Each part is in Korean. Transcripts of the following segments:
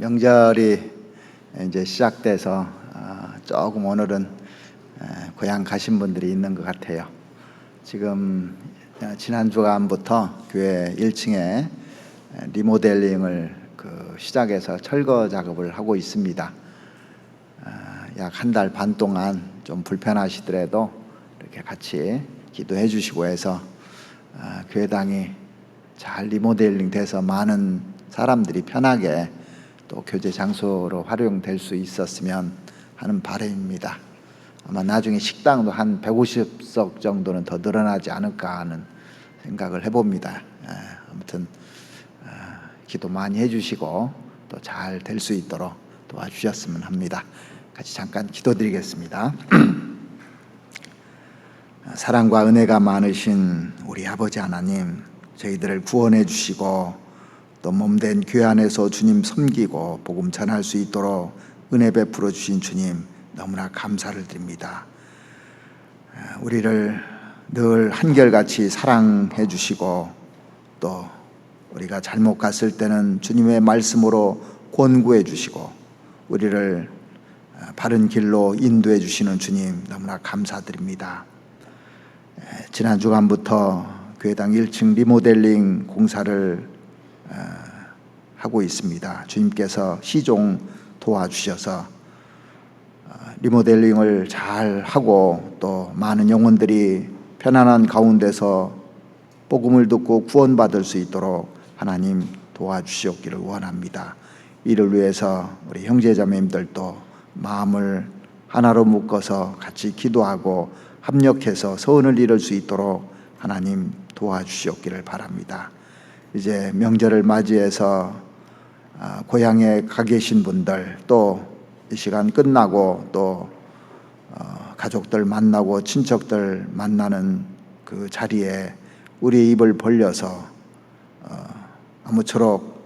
명절이 이제 시작돼서 조금 오늘은 고향 가신 분들이 있는 것 같아요. 지금 지난 주간부터 교회 1층에 리모델링을 시작해서 철거 작업을 하고 있습니다. 약 한 달 반 동안 좀 불편하시더라도 이렇게 같이 기도해 주시고 해서 교회당이 잘 리모델링 돼서 많은 사람들이 편하게 또 교제 장소로 활용될 수 있었으면 하는 바람입니다. 아마 나중에 식당도 한 150석 정도는 더 늘어나지 않을까 하는 생각을 해봅니다. 아무튼 기도 많이 해주시고 또 잘 될 수 있도록 도와주셨으면 합니다. 같이 잠깐 기도드리겠습니다. 사랑과 은혜가 많으신 우리 아버지 하나님, 저희들을 구원해 주시고 또 몸된 교회 안에서 주님 섬기고 복음 전할 수 있도록 은혜 베풀어 주신 주님 너무나 감사를 드립니다. 우리를 늘 한결같이 사랑해 주시고 또 우리가 잘못 갔을 때는 주님의 말씀으로 권고해 주시고 우리를 바른 길로 인도해 주시는 주님 너무나 감사드립니다. 지난 주간부터 교회당 1층 리모델링 공사를 하고 있습니다. 주님께서 시종 도와주셔서 리모델링을 잘 하고 또 많은 영혼들이 편안한 가운데서 복음을 듣고 구원받을 수 있도록 하나님 도와주시옵기를 원합니다. 이를 위해서 우리 형제자매님들도 마음을 하나로 묶어서 같이 기도하고 합력해서 소원을 이룰 수 있도록 하나님 도와주시옵기를 바랍니다. 이제 명절을 맞이해서 고향에 가 계신 분들 또 이 시간 끝나고 또 가족들 만나고 친척들 만나는 그 자리에 우리의 입을 벌려서 아무쪼록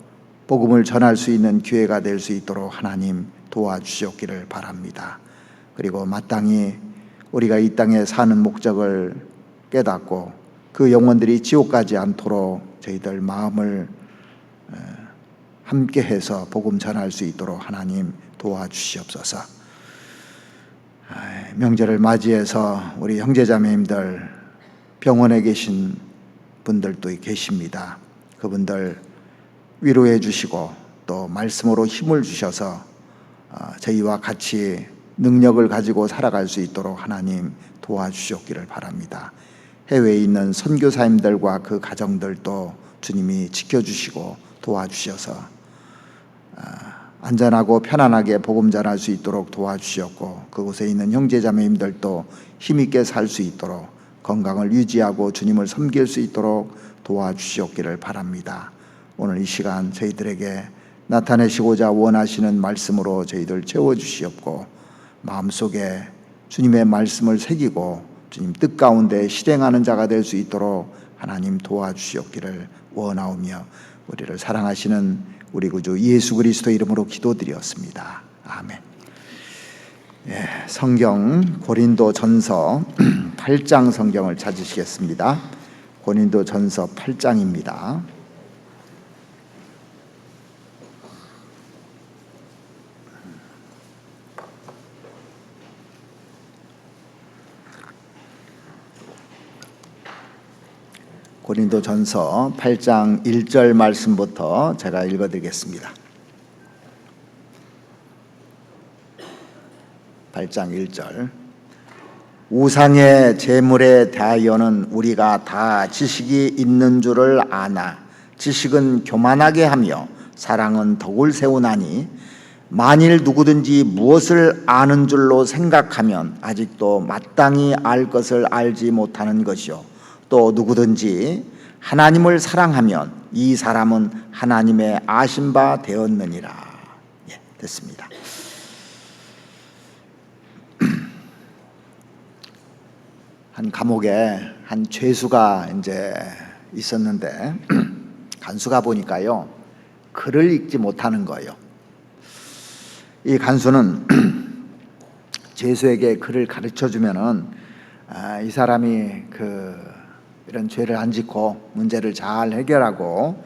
복음을 전할 수 있는 기회가 될 수 있도록 하나님 도와주시옵기를 바랍니다. 그리고 마땅히 우리가 이 땅에 사는 목적을 깨닫고 그 영혼들이 지옥 가지 않도록 저희들 마음을 함께해서 복음 전할 수 있도록 하나님 도와주시옵소서. 명절을 맞이해서 우리 형제자매님들 병원에 계신 분들도 계십니다. 그분들 위로해 주시고 또 말씀으로 힘을 주셔서 저희와 같이 능력을 가지고 살아갈 수 있도록 하나님 도와주시옵기를 바랍니다. 해외에 있는 선교사님들과 그 가정들도 주님이 지켜주시고 도와주셔서 안전하고 편안하게 복음 전할 수 있도록 도와주셨고 그곳에 있는 형제자매님들도 힘있게 살 수 있도록 건강을 유지하고 주님을 섬길 수 있도록 도와주시옵기를 바랍니다. 오늘 이 시간 저희들에게 나타내시고자 원하시는 말씀으로 저희들 채워주시옵고 마음속에 주님의 말씀을 새기고 주님 뜻 가운데 실행하는 자가 될 수 있도록 하나님 도와주시옵기를 원하오며 우리를 사랑하시는 우리 구주 예수 그리스도 이름으로 기도드렸습니다. 아멘. 성경 고린도전서 8장 성경을 찾으시겠습니다. 고린도전서 8장입니다. 고린도전서 8장 1절 말씀부터 제가 읽어드리겠습니다. 8장 1절 우상의 제물에 대하여는 우리가 다 지식이 있는 줄을 아나 지식은 교만하게 하며 사랑은 덕을 세우나니 만일 누구든지 무엇을 아는 줄로 생각하면 아직도 마땅히 알 것을 알지 못하는 것이요 또 누구든지 하나님을 사랑하면 이 사람은 하나님의 아신 바 되었느니라. 됐습니다. 한 감옥에 한 죄수가 이제 있었는데 간수가 보니까요 글을 읽지 못하는 거예요. 이 간수는 죄수에게 글을 가르쳐 주면은 이 사람이 이런 죄를 안 짓고 문제를 잘 해결하고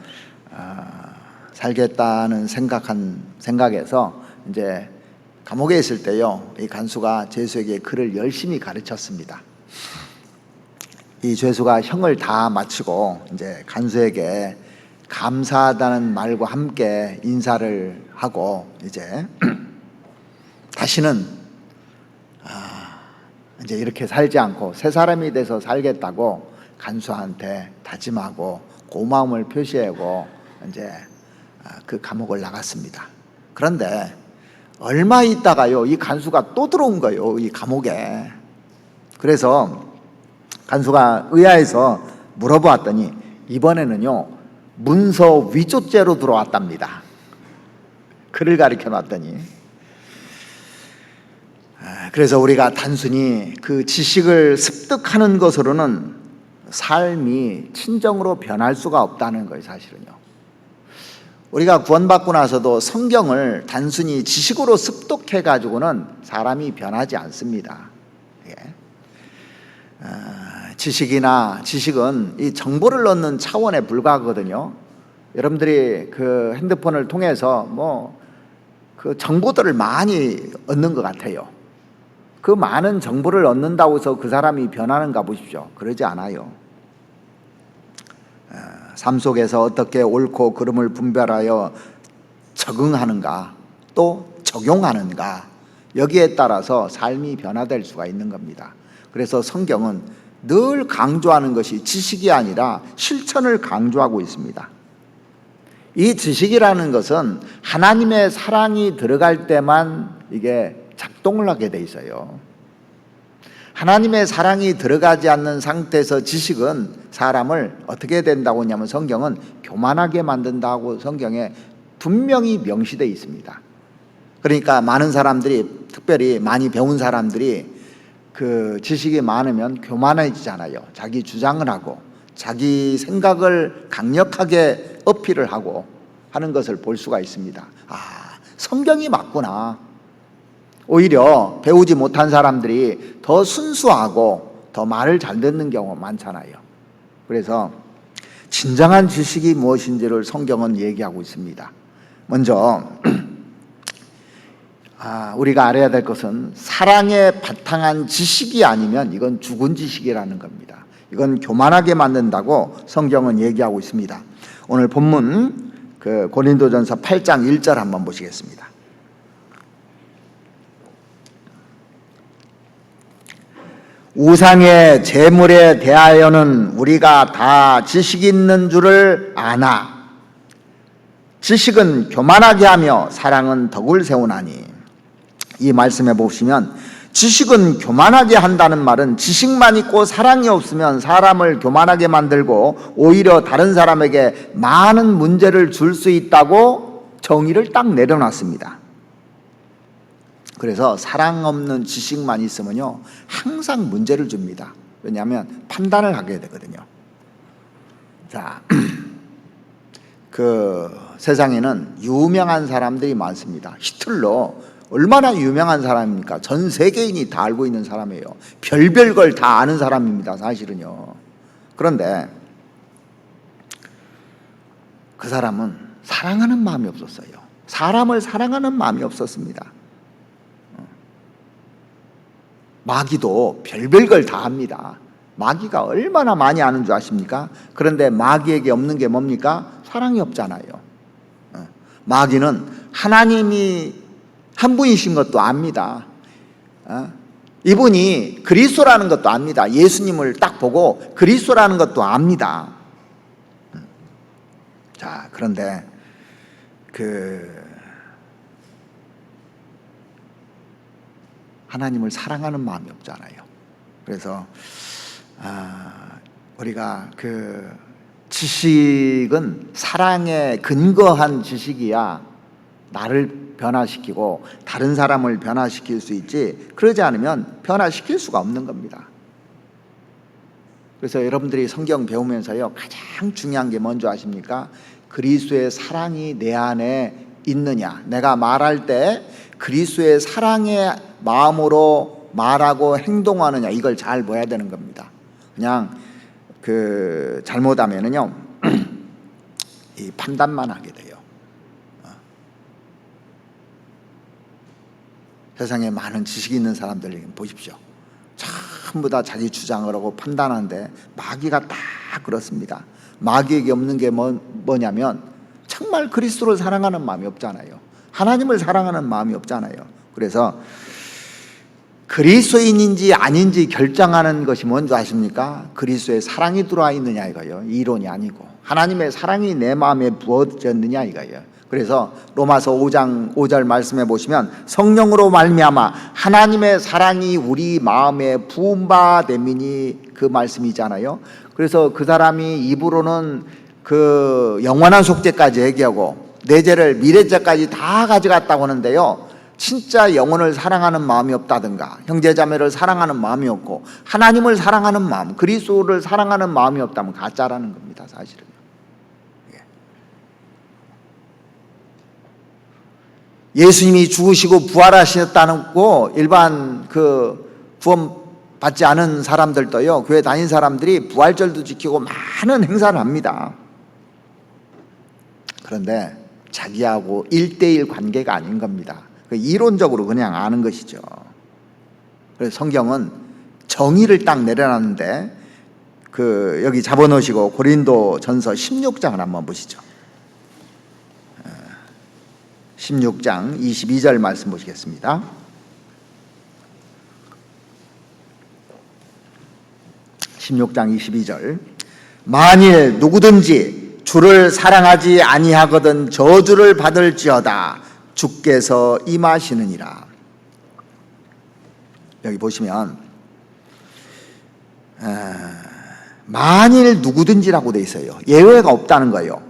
살겠다는 생각에서 이제 감옥에 있을 때요, 이 간수가 죄수에게 글을 열심히 가르쳤습니다. 이 죄수가 형을 다 마치고 이제 간수에게 감사하다는 말과 함께 인사를 하고 이제 다시는 이제 이렇게 살지 않고 새 사람이 돼서 살겠다고 간수한테 다짐하고 고마움을 표시하고 이제 그 감옥을 나갔습니다. 그런데 얼마 있다가요, 이 간수가 또 들어온 거예요, 이 감옥에. 그래서 간수가 의아해서 물어보았더니 이번에는요, 문서 위조죄로 들어왔답니다. 글을 가르쳐 놨더니. 그래서 우리가 단순히 그 지식을 습득하는 것으로는 삶이 친정으로 변할 수가 없다는 거예요, 사실은요. 우리가 구원받고 나서도 성경을 단순히 지식으로 습득해 가지고는 사람이 변하지 않습니다. 지식은 이 정보를 얻는 차원에 불과하거든요. 여러분들이 그 핸드폰을 통해서 그 정보들을 많이 얻는 것 같아요. 그 많은 정보를 얻는다고 해서 그 사람이 변하는가 보십시오. 그러지 않아요. 삶 속에서 어떻게 옳고 그름을 분별하여 적응하는가, 또 적용하는가, 여기에 따라서 삶이 변화될 수가 있는 겁니다. 그래서 성경은 늘 강조하는 것이 지식이 아니라 실천을 강조하고 있습니다. 이 지식이라는 것은 하나님의 사랑이 들어갈 때만 이게 작동을 하게 돼 있어요. 하나님의 사랑이 들어가지 않는 상태에서 지식은 사람을 어떻게 된다고 하냐면 성경은 교만하게 만든다고 성경에 분명히 명시되어 있습니다. 그러니까 많은 사람들이, 특별히 많이 배운 사람들이 그 지식이 많으면 교만해지잖아요. 자기 주장을 하고 자기 생각을 강력하게 어필을 하고 하는 것을 볼 수가 있습니다. 성경이 맞구나. 오히려 배우지 못한 사람들이 더 순수하고 더 말을 잘 듣는 경우가 많잖아요. 그래서 진정한 지식이 무엇인지를 성경은 얘기하고 있습니다. 먼저 우리가 알아야 될 것은 사랑에 바탕한 지식이 아니면 이건 죽은 지식이라는 겁니다. 이건 교만하게 만든다고 성경은 얘기하고 있습니다. 오늘 본문 그 고린도전서 8장 1절 한번 보시겠습니다. 우상의 제물에 대하여는 우리가 다 지식이 있는 줄을 아나 지식은 교만하게 하며 사랑은 덕을 세우나니. 이 말씀에 보시면 지식은 교만하게 한다는 말은 지식만 있고 사랑이 없으면 사람을 교만하게 만들고 오히려 다른 사람에게 많은 문제를 줄 수 있다고 정의를 딱 내려놨습니다. 그래서 사랑 없는 지식만 있으면요 항상 문제를 줍니다. 왜냐하면 판단을 하게 되거든요. 자, 그 세상에는 유명한 사람들이 많습니다. 히틀러 얼마나 유명한 사람입니까? 전 세계인이 다 알고 있는 사람이에요. 별별 걸 다 아는 사람입니다, 사실은요. 그런데 그 사람은 사랑하는 마음이 없었어요. 사람을 사랑하는 마음이 없었습니다. 마귀도 별별 걸 다 합니다. 마귀가 얼마나 많이 아는 줄 아십니까? 그런데 마귀에게 없는 게 뭡니까? 사랑이 없잖아요. 마귀는 하나님이 한 분이신 것도 압니다. 이분이 그리스도라는 것도 압니다. 예수님을 딱 보고 그리스도라는 것도 압니다. 자, 그런데 하나님을 사랑하는 마음이 없잖아요. 그래서 우리가 지식은 사랑에 근거한 지식이야 나를 변화시키고 다른 사람을 변화시킬 수 있지, 그러지 않으면 변화시킬 수가 없는 겁니다. 그래서 여러분들이 성경 배우면서요 가장 중요한 게 뭔지 아십니까? 그리스도의 사랑이 내 안에 있느냐. 내가 말할 때 그리스도의 사랑의 마음으로 말하고 행동하느냐, 이걸 잘 봐야 되는 겁니다. 그냥 잘못하면은요 이 판단만 하게 돼요. 세상에 많은 지식이 있는 사람들 보십시오. 전부 다 자기 주장을 하고 판단하는데 마귀가 다 그렇습니다. 마귀에게 없는 게 뭐냐면 정말 그리스도를 사랑하는 마음이 없잖아요. 하나님을 사랑하는 마음이 없잖아요. 그래서 그리스도인인지 아닌지 결정하는 것이 뭔지 아십니까? 그리스도의 사랑이 들어와 있느냐 이거예요. 이론이 아니고 하나님의 사랑이 내 마음에 부어졌느냐 이거예요. 그래서 로마서 5장 5절 말씀해 보시면 성령으로 말미암아 하나님의 사랑이 우리 마음에 부은 바 됨이니 그 말씀이잖아요. 그래서 그 사람이 입으로는 그 영원한 속죄까지 얘기하고 내 죄를 미래죄까지 다 가져갔다고 하는데요, 진짜 영혼을 사랑하는 마음이 없다든가 형제자매를 사랑하는 마음이 없고 하나님을 사랑하는 마음, 그리스도를 사랑하는 마음이 없다면 가짜라는 겁니다. 사실은 예수님이 죽으시고 부활하셨다는 거 일반 그 구원 받지 않은 사람들도요, 교회 다닌 사람들이 부활절도 지키고 많은 행사를 합니다. 그런데 자기하고 1대1 관계가 아닌 겁니다. 이론적으로 그냥 아는 것이죠. 그래서 성경은 정의를 딱 내려놨는데 여기 잡아놓으시고 고린도전서 16장을 한번 보시죠. 16장 22절 말씀 보시겠습니다. (16장 22절) 만일 누구든지 주를 사랑하지 아니하거든 저주를 받을지어다 주께서 임하시느니라. 여기 보시면 만일 누구든지라고 돼 있어요. 예외가 없다는 거예요.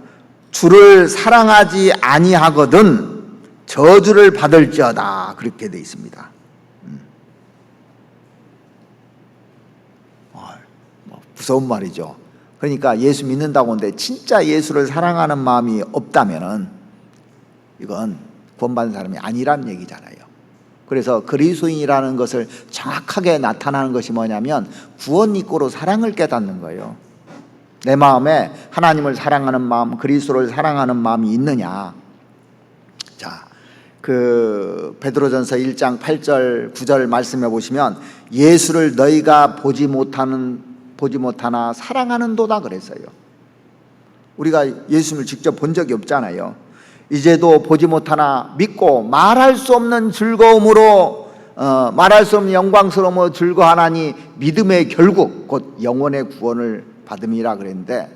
주를 사랑하지 아니하거든 저주를 받을지어다 그렇게 돼 있습니다. 무서운 말이죠. 그러니까 예수 믿는다고 하는데 진짜 예수를 사랑하는 마음이 없다면은 이건 구원받은 사람이 아니란 얘기잖아요. 그래서 그리스도인이라는 것을 정확하게 나타나는 것이 뭐냐면 구원 이꼬로 사랑을 깨닫는 거예요. 내 마음에 하나님을 사랑하는 마음, 그리스도를 사랑하는 마음이 있느냐. 자, 베드로전서 1장 8절 9절 말씀해 보시면 예수를 너희가 보지 못하나 사랑하는도다 그랬어요. 우리가 예수님을 직접 본 적이 없잖아요. 이제도 보지 못하나 믿고 말할 수 없는 즐거움으로 말할 수 없는 영광스러움으로 즐거워하나니 믿음의 결국 곧 영혼의 구원을 받음이라 그랬는데,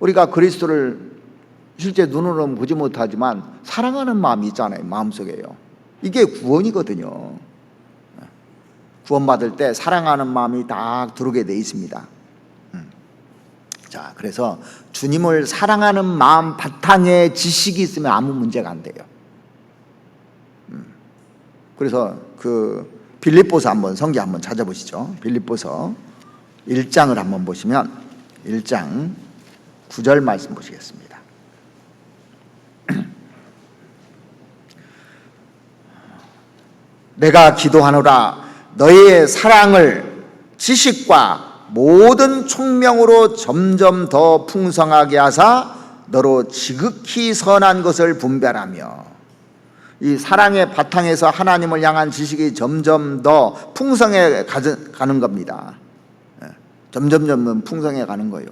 우리가 그리스도를 실제 눈으로는 보지 못하지만 사랑하는 마음이 있잖아요. 마음속에요. 이게 구원이거든요. 구원받을 때 사랑하는 마음이 딱 들어오게 돼 있습니다. 자, 그래서 주님을 사랑하는 마음 바탕에 지식이 있으면 아무 문제가 안 돼요. 그래서 빌립보서 한번 성경 한번 찾아보시죠. 빌립보서 1장을 한번 보시면 1장 9절 말씀 보시겠습니다. 내가 기도하노라 너희의 사랑을 지식과 모든 총명으로 점점 더 풍성하게 하사 너로 지극히 선한 것을 분별하며, 이 사랑의 바탕에서 하나님을 향한 지식이 점점 더 풍성해 가는 겁니다. 점점 풍성해 가는 거예요.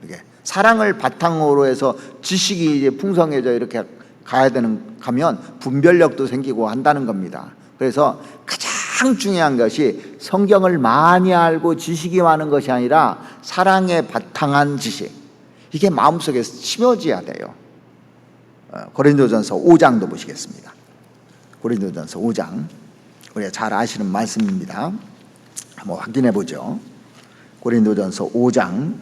이게 사랑을 바탕으로 해서 지식이 이제 풍성해져 이렇게 가면 분별력도 생기고 한다는 겁니다. 그래서 가장 중요한 것이 성경을 많이 알고 지식이 많은 것이 아니라 사랑에 바탕한 지식, 이게 마음속에 심어져야 돼요. 고린도전서 5장도 보시겠습니다. 고린도전서 5장, 우리가 잘 아시는 말씀입니다. 한번 확인해 보죠. 고린도전서 5장,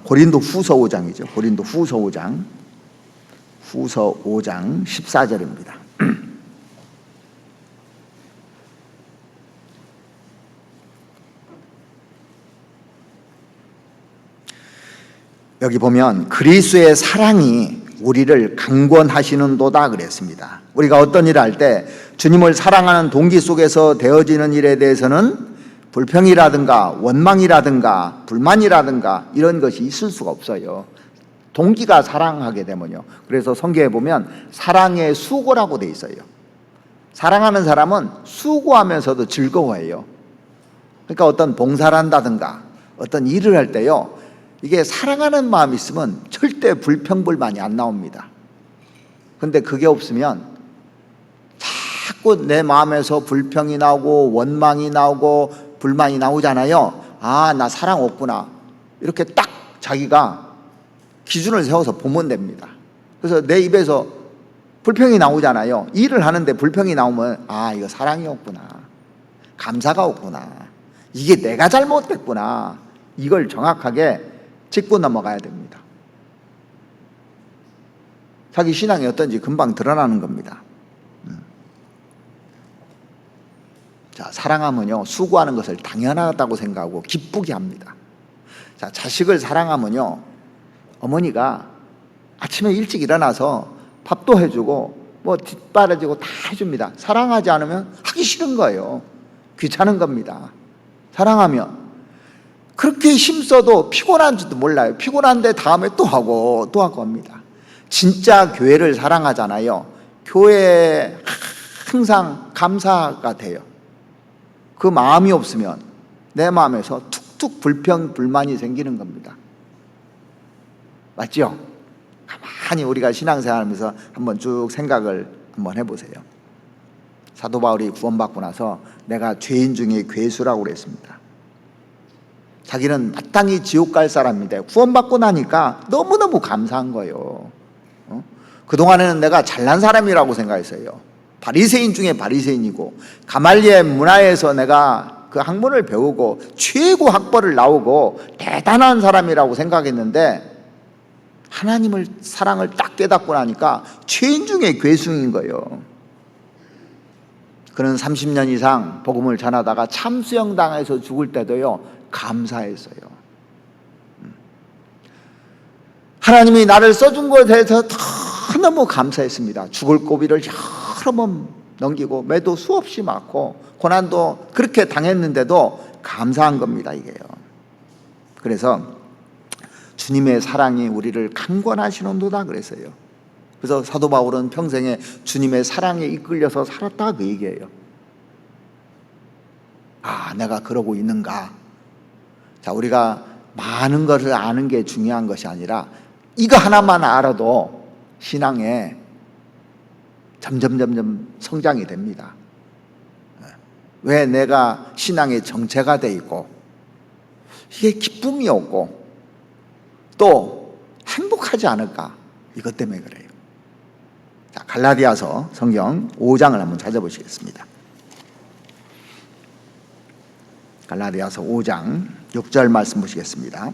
고린도후서 5장이죠. 고린도후서 5장, 후서 5장 14절입니다. 여기 보면 그리스도의 사랑이 우리를 강권하시는도다 그랬습니다. 우리가 어떤 일을 할 때 주님을 사랑하는 동기 속에서 되어지는 일에 대해서는 불평이라든가 원망이라든가 불만이라든가 이런 것이 있을 수가 없어요. 동기가 사랑하게 되면요. 그래서 성경에 보면 사랑의 수고라고 돼 있어요. 사랑하는 사람은 수고하면서도 즐거워해요. 그러니까 어떤 봉사를 한다든가 어떤 일을 할 때요, 이게 사랑하는 마음이 있으면 절대 불평불만이 안 나옵니다. 근데 그게 없으면 자꾸 내 마음에서 불평이 나오고 원망이 나오고 불만이 나오잖아요. 아, 나 사랑 없구나. 이렇게 딱 자기가 기준을 세워서 보면 됩니다. 그래서 내 입에서 불평이 나오잖아요. 일을 하는데 불평이 나오면 아, 이거 사랑이 없구나. 감사가 없구나. 이게 내가 잘못됐구나. 이걸 정확하게 짚고 넘어가야 됩니다. 자기 신앙이 어떤지 금방 드러나는 겁니다. 자, 사랑하면요, 수고하는 것을 당연하다고 생각하고 기쁘게 합니다. 자, 자식을 사랑하면요, 어머니가 아침에 일찍 일어나서 밥도 해주고 뭐 뒷바라지고 다 해줍니다. 사랑하지 않으면 하기 싫은 거예요. 귀찮은 겁니다. 사랑하면 그렇게 힘써도 피곤한지도 몰라요. 피곤한데 다음에 또 하고 합니다. 진짜 교회를 사랑하잖아요. 교회에 항상 감사가 돼요. 그 마음이 없으면 내 마음에서 툭툭 불평, 불만이 생기는 겁니다. 맞죠? 가만히 우리가 신앙생활하면서 한번 쭉 생각을 한번 해보세요. 사도 바울이 구원받고 나서 내가 죄인 중에 괴수라고 그랬습니다. 자기는 마땅히 지옥 갈 사람인데 구원받고 나니까 너무너무 감사한 거예요. 그동안에는 내가 잘난 사람이라고 생각했어요. 바리새인 중에 바리새인이고 가말리엘 문화에서 내가 그 학문을 배우고 최고 학벌을 나오고 대단한 사람이라고 생각했는데 하나님을 사랑을 딱 깨닫고 나니까 죄인 중에 괴수인 거예요. 그는 30년 이상 복음을 전하다가 참수형 당해서 죽을 때도요, 감사했어요. 하나님이 나를 써준 것에 대해서 너무 감사했습니다. 죽을 고비를 여러 번 넘기고 매도 수없이 맞고 고난도 그렇게 당했는데도 감사한 겁니다, 이게요. 그래서 주님의 사랑이 우리를 강권하시는도다 그랬어요. 그래서 사도 바울은 평생에 주님의 사랑에 이끌려서 살았다 그 얘기예요. 아, 내가 그러고 있는가? 자, 우리가 많은 것을 아는 게 중요한 것이 아니라 이거 하나만 알아도 신앙에 점점 성장이 됩니다. 왜 내가 신앙의 정체가 돼 있고 이게 기쁨이 없고 또 행복하지 않을까? 이것 때문에 그래요. 자, 갈라디아서 성경 5장을 한번 찾아보시겠습니다. 갈라디아서 5장 6절 말씀 보시겠습니다.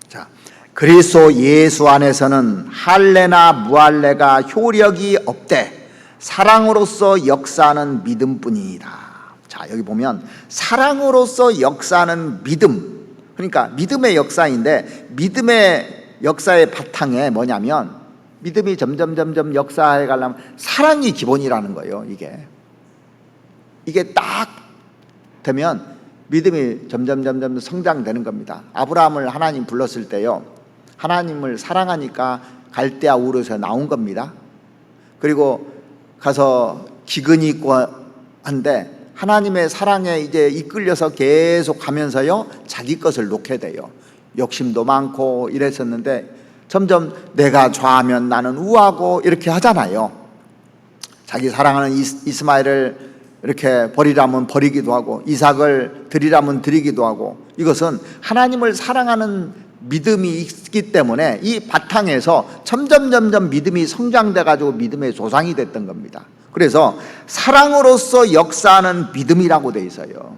자, 그리스도 예수 안에서는 할례나 무할례가 효력이 없되 사랑으로서 역사하는 믿음뿐이니라. 자, 여기 보면 사랑으로서 역사하는 믿음, 그러니까 믿음의 역사인데 믿음의 역사의 바탕에 뭐냐면 믿음이 점점 역사해 가려면 사랑이 기본이라는 거예요. 이게 딱 되면 믿음이 점점 성장되는 겁니다. 아브라함을 하나님 불렀을 때요, 하나님을 사랑하니까 갈대아 우르에서 나온 겁니다. 그리고 가서 기근이 있고 한데 하나님의 사랑에 이제 이끌려서 계속 가면서요, 자기 것을 놓게 돼요. 욕심도 많고 이랬었는데 점점 내가 좌하면 나는 우하고 이렇게 하잖아요. 자기 사랑하는 이스마엘을 이렇게 버리라면 버리기도 하고 이삭을 드리라면 드리기도 하고, 이것은 하나님을 사랑하는 믿음이 있기 때문에 이 바탕에서 점점 믿음이 성장돼 가지고 믿음의 조상이 됐던 겁니다. 그래서 사랑으로서 역사하는 믿음이라고 돼 있어요.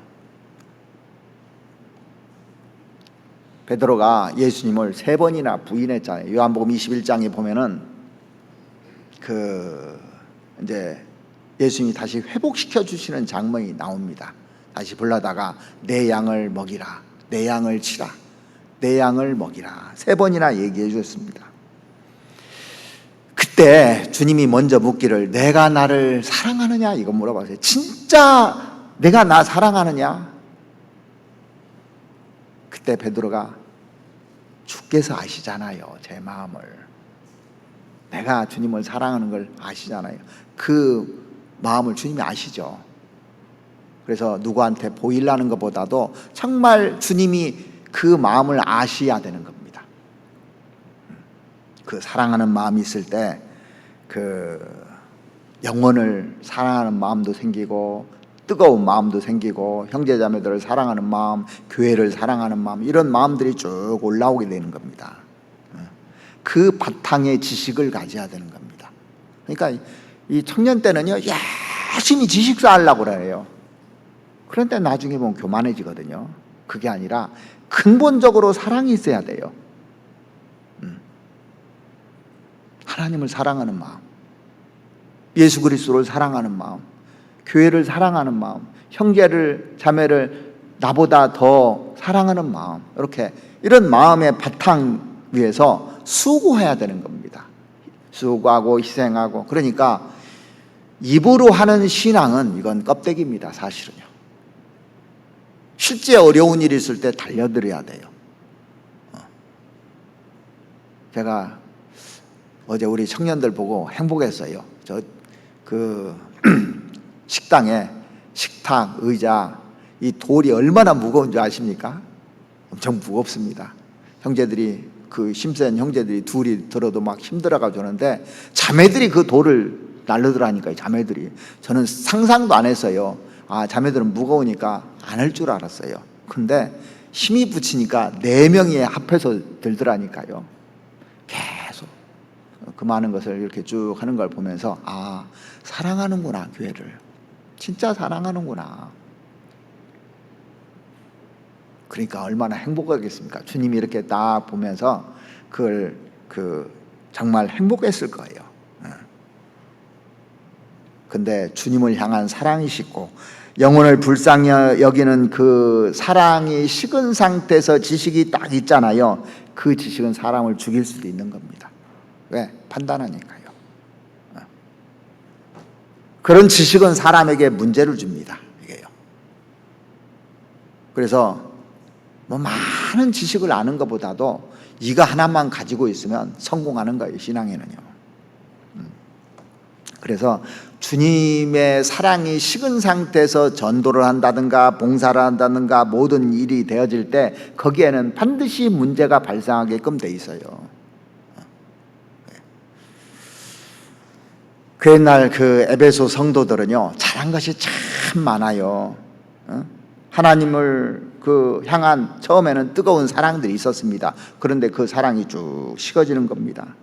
베드로가 예수님을 3번이나 부인했잖아요. 요한복음 21장에 보면은 이제 예수님이 다시 회복시켜 주시는 장면이 나옵니다. 다시 불러다가 내 양을 먹이라, 내 양을 치라, 내 양을 먹이라 3번이나 얘기해 주셨습니다. 그때 주님이 먼저 묻기를 내가 나를 사랑하느냐 이거 물어봤어요. 진짜 내가 나 사랑하느냐? 그때 베드로가 주께서 아시잖아요, 제 마음을. 내가 주님을 사랑하는 걸 아시잖아요. 그 마음을 주님이 아시죠. 그래서 누구한테 보이려는 것보다도 정말 주님이 그 마음을 아셔야 되는 겁니다. 그 사랑하는 마음이 있을 때 그 영혼을 사랑하는 마음도 생기고 뜨거운 마음도 생기고 형제자매들을 사랑하는 마음, 교회를 사랑하는 마음, 이런 마음들이 쭉 올라오게 되는 겁니다. 그 바탕에 지식을 가져야 되는 겁니다. 그러니까 이 청년 때는요 열심히 지식 쌓으려고 그래요. 그런데 나중에 보면 교만해지거든요. 그게 아니라 근본적으로 사랑이 있어야 돼요. 하나님을 사랑하는 마음, 예수 그리스도를 사랑하는 마음, 교회를 사랑하는 마음, 형제를 자매를 나보다 더 사랑하는 마음, 이런 마음의 바탕 위에서 수고해야 되는 겁니다. 수고하고 희생하고. 그러니까 입으로 하는 신앙은 이건 껍데기입니다, 사실은요. 실제 어려운 일이 있을 때 달려들어야 돼요. 제가 어제 우리 청년들 보고 행복했어요. 식당에 식탁, 의자, 이 돌이 얼마나 무거운 줄 아십니까? 엄청 무겁습니다. 형제들이, 그 힘센 형제들이 둘이 들어도 막 힘들어가지고 하는데 자매들이 그 돌을 날르더라니까요. 자매들이. 저는 상상도 안 했어요. 아, 자매들은 무거우니까 안 할 줄 알았어요. 근데 힘이 붙이니까 4명이 합해서 들더라니까요. 계속 그 많은 것을 이렇게 쭉 하는 걸 보면서 아, 사랑하는구나, 교회를. 진짜 사랑하는구나. 그러니까 얼마나 행복하겠습니까? 주님이 이렇게 딱 보면서 그걸 정말 행복했을 거예요. 근데 주님을 향한 사랑이 식고 영혼을 불쌍히 여기는 그 사랑이 식은 상태에서 지식이 딱 있잖아요. 그 지식은 사람을 죽일 수도 있는 겁니다. 왜? 판단하니까요. 그런 지식은 사람에게 문제를 줍니다. 이게요. 그래서 뭐 많은 지식을 아는 것보다도 이거 하나만 가지고 있으면 성공하는 거예요, 신앙에는요. 그래서 주님의 사랑이 식은 상태에서 전도를 한다든가 봉사를 한다든가 모든 일이 되어질 때 거기에는 반드시 문제가 발생하게끔 돼 있어요. 그 옛날 그 에베소 성도들은요 잘한 것이 참 많아요. 하나님을 향한 처음에는 뜨거운 사랑들이 있었습니다. 그런데 그 사랑이 쭉 식어지는 겁니다.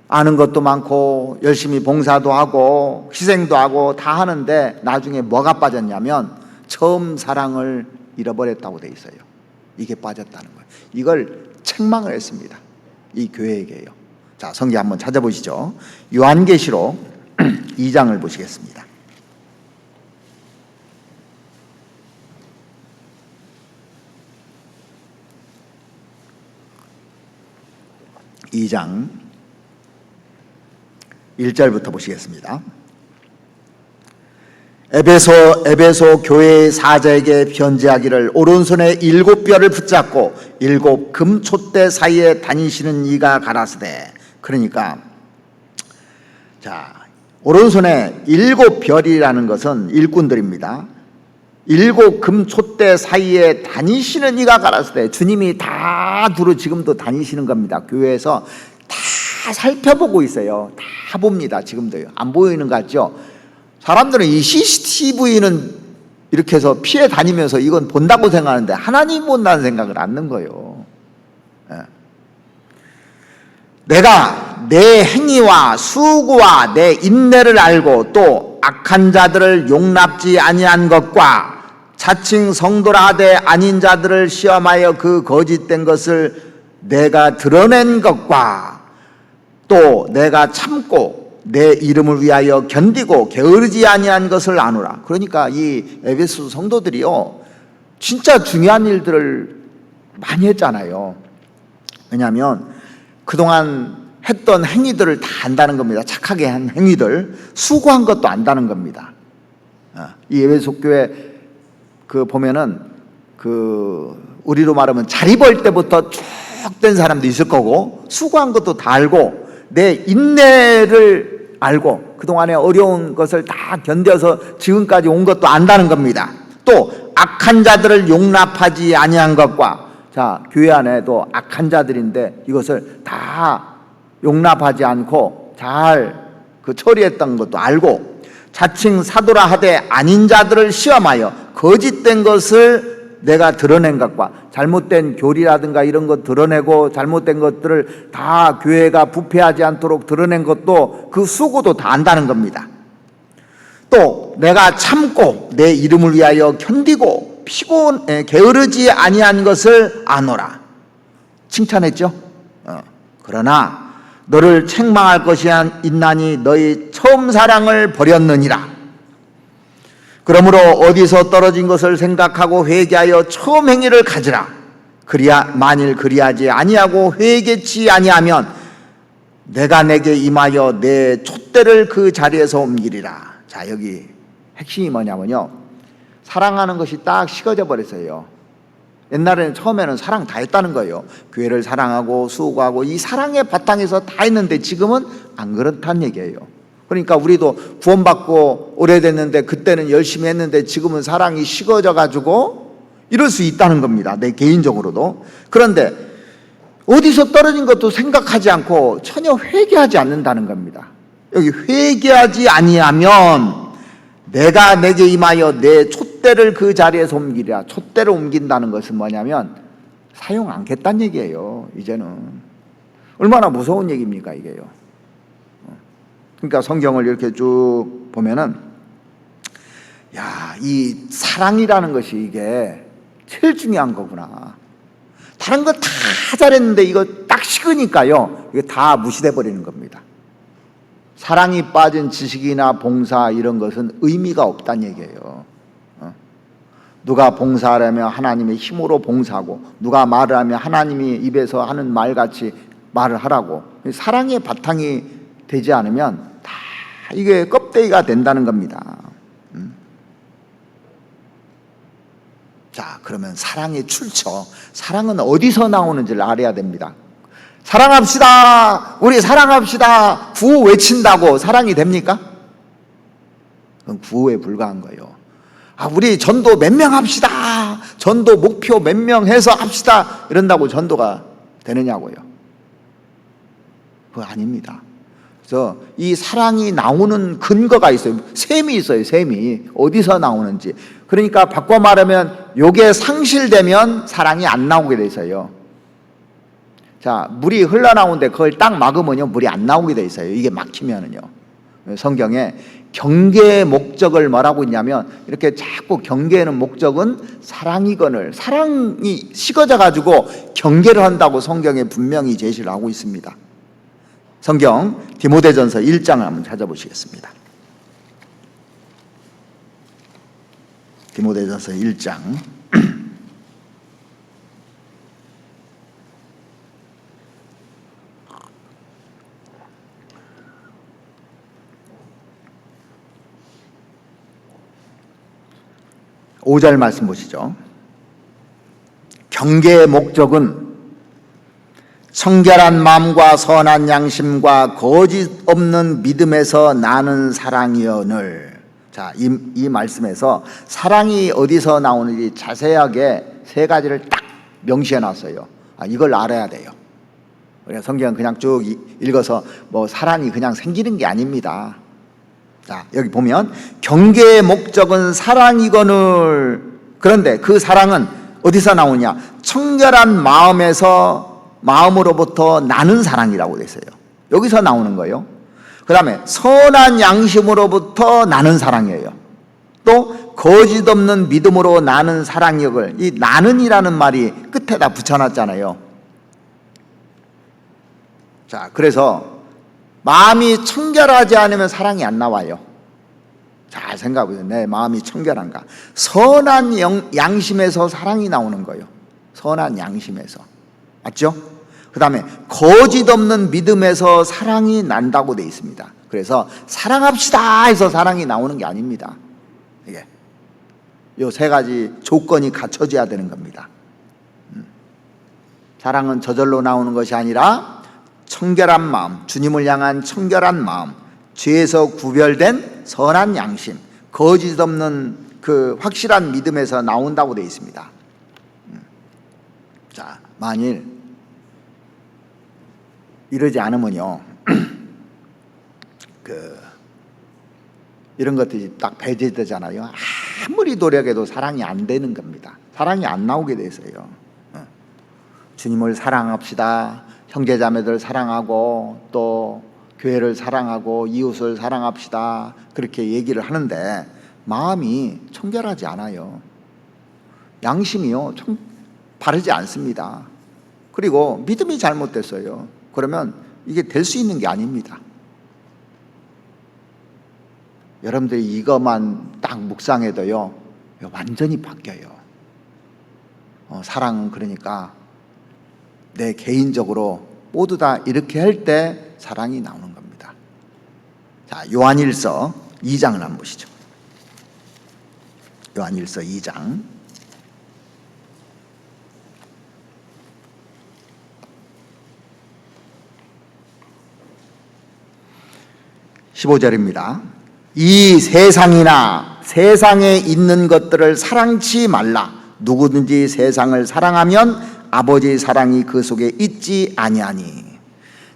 아는 것도 많고 열심히 봉사도 하고 희생도 하고 다 하는데 나중에 뭐가 빠졌냐면 처음 사랑을 잃어버렸다고 돼 있어요. 이게 빠졌다는 거예요. 이걸 책망을 했습니다. 이 교회에게요. 자, 성경 한번 찾아보시죠. 요한계시록 2장을 보시겠습니다. 2장 1절부터 보시겠습니다. 에베소 교회의 사자에게 편지하기를 오른손에 7뼈를 붙잡고 7 금촛대 사이에 다니시는 이가 가라사대. 그러니까 자, 오른손에 7별이라는 것은 일꾼들입니다. 7 금촛대 사이에 다니시는 이가 가라사대. 주님이 다 두루 지금도 다니시는 겁니다. 교회에서 다 살펴보고 있어요. 다 봅니다. 지금도요. 안 보이는 것 같죠? 사람들은 이 CCTV는 이렇게 해서 피해 다니면서 이건 본다고 생각하는데 하나님 본다는 생각을 안 넣는 거예요. 내가 내 행위와 수고와 내 인내를 알고 또 악한 자들을 용납지 아니한 것과 자칭 성도라 하되 아닌 자들을 시험하여 그 거짓된 것을 내가 드러낸 것과 또 내가 참고 내 이름을 위하여 견디고 게으르지 아니한 것을 아노라. 그러니까 이 에베소 성도들이요 진짜 중요한 일들을 많이 했잖아요. 왜냐하면 그동안 했던 행위들을 다 안다는 겁니다. 착하게 한 행위들, 수고한 것도 안다는 겁니다. 이 에베소 교회 보면은 우리로 말하면 자리 벌 때부터 쭉 된 사람도 있을 거고, 수고한 것도 다 알고, 내 인내를 알고, 그동안에 어려운 것을 다 견뎌서 지금까지 온 것도 안다는 겁니다. 또 악한 자들을 용납하지 아니한 것과, 자, 교회 안에도 악한 자들인데 이것을 다 용납하지 않고 잘 처리했던 것도 알고, 자칭 사도라 하되 아닌 자들을 시험하여 거짓된 것을 내가 드러낸 것과, 잘못된 교리라든가 이런 것 드러내고 잘못된 것들을 다 교회가 부패하지 않도록 드러낸 것도, 그 수고도 다 안다는 겁니다. 또 내가 참고 내 이름을 위하여 견디고 게으르지 아니한 것을 아노라. 칭찬했죠. 그러나 너를 책망할 것이 있나니 너희 처음 사랑을 버렸느니라. 그러므로 어디서 떨어진 것을 생각하고 회개하여 처음 행위를 가지라. 만일 그리하지 아니하고 회개치 아니하면 내가 내게 임하여 내 촛대를 그 자리에서 옮기리라. 자, 여기 핵심이 뭐냐면요, 사랑하는 것이 딱 식어져 버렸어요. 옛날에는 처음에는 사랑 다 했다는 거예요. 교회를 사랑하고 수고하고 이 사랑의 바탕에서 다 했는데 지금은 안 그렇다는 얘기예요. 그러니까 우리도 구원받고 오래됐는데 그때는 열심히 했는데 지금은 사랑이 식어져 가지고 이럴 수 있다는 겁니다. 내 개인적으로도. 그런데 어디서 떨어진 것도 생각하지 않고 전혀 회개하지 않는다는 겁니다. 여기 회개하지 아니하면 내가 내게 임하여 내 촛대를 그 자리에서 옮기리라. 촛대를 옮긴다는 것은 뭐냐면 사용 않겠다는 얘기예요. 이제는 얼마나 무서운 얘기입니까 이게요. 그러니까 성경을 이렇게 쭉 보면은, 야, 이 사랑이라는 것이 이게 제일 중요한 거구나. 다른 거 다 잘했는데 이거 딱 식으니까요, 이게 다 무시돼 버리는 겁니다. 사랑이 빠진 지식이나 봉사 이런 것은 의미가 없다는 얘기예요. 누가 봉사하려면 하나님의 힘으로 봉사하고, 누가 말을 하면 하나님이 입에서 하는 말같이 말을 하라고. 사랑의 바탕이 되지 않으면 다 이게 껍데기가 된다는 겁니다. 자, 그러면 사랑의 출처, 사랑은 어디서 나오는지를 알아야 됩니다. 사랑합시다, 우리 사랑합시다, 구호 외친다고 사랑이 됩니까? 그건 구호에 불과한 거예요. 우리 전도 몇 명 합시다, 전도 목표 몇 명 해서 합시다, 이런다고 전도가 되느냐고요. 그거 아닙니다. 그래서 이 사랑이 나오는 근거가 있어요. 셈이 있어요. 셈이 어디서 나오는지. 그러니까 바꿔 말하면 요게 상실되면 사랑이 안 나오게 돼 있어요. 자, 물이 흘러나오는데 그걸 딱 막으면요, 물이 안 나오게 돼 있어요. 이게 막히면은요. 성경에 경계의 목적을 뭐라고 했냐면, 이렇게 자꾸 경계하는 목적은 사랑이거늘, 사랑이 식어져 가지고 경계를 한다고 성경에 분명히 제시를 하고 있습니다. 성경 디모데전서 1장을 한번 찾아보시겠습니다. 디모데전서 1장 5절 말씀 보시죠. 경계의 목적은 청결한 마음과 선한 양심과 거짓 없는 믿음에서 나는 사랑이여늘. 자, 이 말씀에서 사랑이 어디서 나오는지 자세하게 세 가지를 딱 명시해 놨어요. 이걸 알아야 돼요. 우리가 성경은 그냥 쭉 읽어서 뭐 사랑이 그냥 생기는 게 아닙니다. 자, 여기 보면 경계의 목적은 사랑이거늘. 그런데 그 사랑은 어디서 나오냐? 청결한 마음으로부터 나는 사랑이라고 돼 있어요. 여기서 나오는 거예요. 그 다음에 선한 양심으로부터 나는 사랑이에요. 또 거짓 없는 믿음으로 나는 사랑력을, 이 나는이라는 말이 끝에다 붙여놨잖아요. 자, 그래서 마음이 청결하지 않으면 사랑이 안 나와요. 잘 생각해보세요. 내 마음이 청결한가? 선한 양심에서 사랑이 나오는 거예요. 선한 양심에서. 맞죠? 그 다음에 거짓 없는 믿음에서 사랑이 난다고 되어 있습니다. 그래서 사랑합시다 해서 사랑이 나오는 게 아닙니다. 이게 요 세 가지 조건이 갖춰져야 되는 겁니다. 사랑은 저절로 나오는 것이 아니라 청결한 마음, 주님을 향한 청결한 마음, 죄에서 구별된 선한 양심, 거짓 없는 그 확실한 믿음에서 나온다고 되어 있습니다. 자, 만일 이러지 않으면요, 이런 것들이 딱 배제되잖아요. 아무리 노력해도 사랑이 안 되는 겁니다. 사랑이 안 나오게 돼서요. 주님을 사랑합시다. 형제자매들 사랑하고 또 교회를 사랑하고 이웃을 사랑합시다. 그렇게 얘기를 하는데 마음이 청결하지 않아요. 양심이요, 바르지 않습니다. 그리고 믿음이 잘못됐어요. 그러면 이게 될 수 있는 게 아닙니다. 여러분들이 이것만 딱 묵상해도요, 완전히 바뀌어요. 사랑은 그러니까 내 개인적으로 모두 다 이렇게 할 때 사랑이 나오는 겁니다. 자, 요한일서 2장을 한번 보시죠. 요한일서 2장 15절입니다. 이 세상이나 세상에 있는 것들을 사랑치 말라. 누구든지 세상을 사랑하면 아버지의 사랑이 그 속에 있지 아니하니.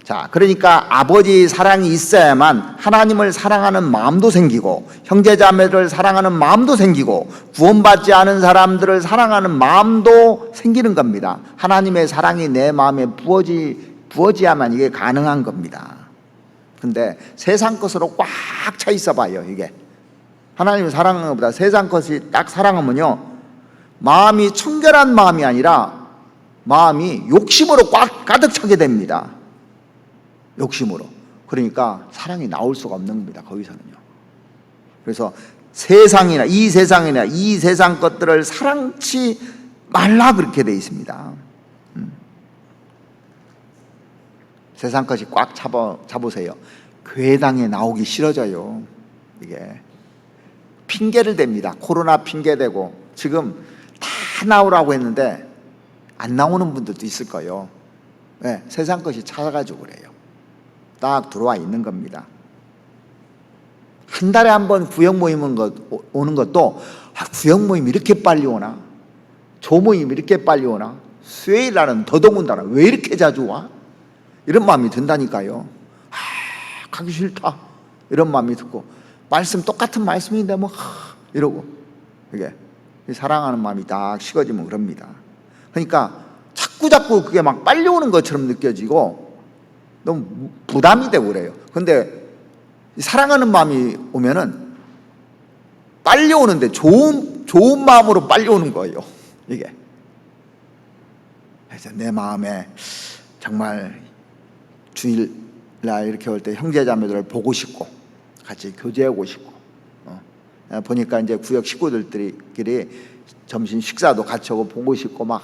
자, 그러니까 아버지의 사랑이 있어야만 하나님을 사랑하는 마음도 생기고 형제자매를 사랑하는 마음도 생기고 구원받지 않은 사람들을 사랑하는 마음도 생기는 겁니다. 하나님의 사랑이 내 마음에 부어지야만 이게 가능한 겁니다. 근데 세상 것으로 꽉 차 있어 봐요. 이게 하나님을 사랑하는 것보다 세상 것이 딱 사랑하면요, 마음이 청결한 마음이 아니라 마음이 욕심으로 꽉 가득 차게 됩니다. 욕심으로. 그러니까 사랑이 나올 수가 없는 겁니다. 거기서는요. 그래서 세상이나 이 세상 것들을 사랑치 말라 그렇게 돼 있습니다. 세상 것이 꽉 잡으세요. 교회당에 나오기 싫어져요. 이게 핑계를 댑니다. 코로나 핑계대고 지금 다 나오라고 했는데 안 나오는 분들도 있을 거예요. 네, 세상 것이 찾아가지고 그래요. 딱 들어와 있는 겁니다. 한 달에 한 번 구역 모임 오는 것도 구역 모임 이렇게 빨리 오나? 조모임 이렇게 빨리 오나? 수요일 날은 더더군다나 왜 이렇게 자주 와? 이런 마음이 든다니까요. 가기 싫다 이런 마음이 듣고, 말씀 똑같은 말씀인데 뭐 이러고, 이게 사랑하는 마음이 딱 식어지면 그럽니다. 그러니까 자꾸 그게 막 빨리 오는 것처럼 느껴지고 너무 부담이 되고 그래요. 근데 사랑하는 마음이 오면은 빨리 오는데 좋은 마음으로 빨리 오는 거예요. 이게. 그래서 내 마음에 정말 주일날 이렇게 올 때 형제자매들을 보고 싶고 같이 교제하고 싶고, 보니까 이제 구역 식구들끼리 점심 식사도 같이 하고 보고 싶고 막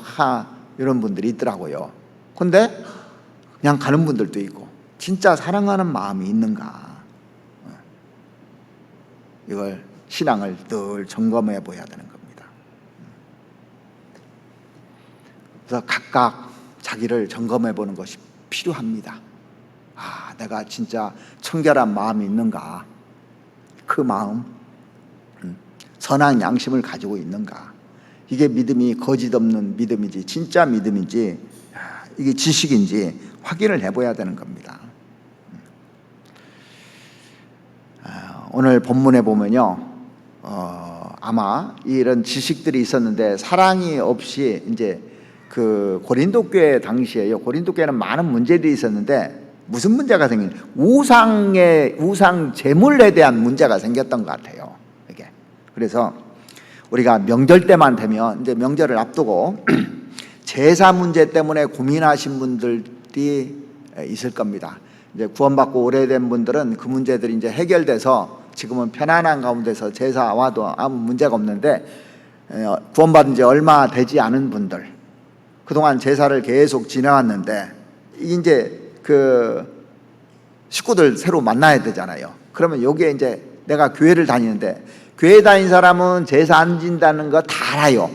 이런 분들이 있더라고요. 근데 그냥 가는 분들도 있고, 진짜 사랑하는 마음이 있는가, 이걸 신앙을 늘 점검해 보아야 되는 겁니다. 그래서 각각 자기를 점검해 보는 것이 필요합니다. 내가 진짜 청결한 마음이 있는가, 그 마음, 선한 양심을 가지고 있는가, 이게 믿음이 거짓 없는 믿음인지 진짜 믿음인지, 이게 지식인지 확인을 해봐야 되는 겁니다. 오늘 본문에 보면요, 아마 이런 지식들이 있었는데 사랑이 없이 이제 그 고린도 교회 당시에요. 고린도 교회는 많은 문제들이 있었는데 무슨 문제가 생긴? 우상 제물에 대한 문제가 생겼던 것 같아요. 이게. 그래서 우리가 명절 때만 되면, 이제 명절을 앞두고 제사 문제 때문에 고민하신 분들이 있을 겁니다. 이제 구원받고 오래된 분들은 그 문제들이 이제 해결돼서 지금은 편안한 가운데서 제사 와도 아무 문제가 없는데, 구원받은 지 얼마 되지 않은 분들, 그동안 제사를 계속 지내왔는데 이제 그 식구들 새로 만나야 되잖아요. 그러면 여기에 이제 내가 교회를 다니는데, 교회 다닌 사람은 제사 안 지는다는 거 다 알아요.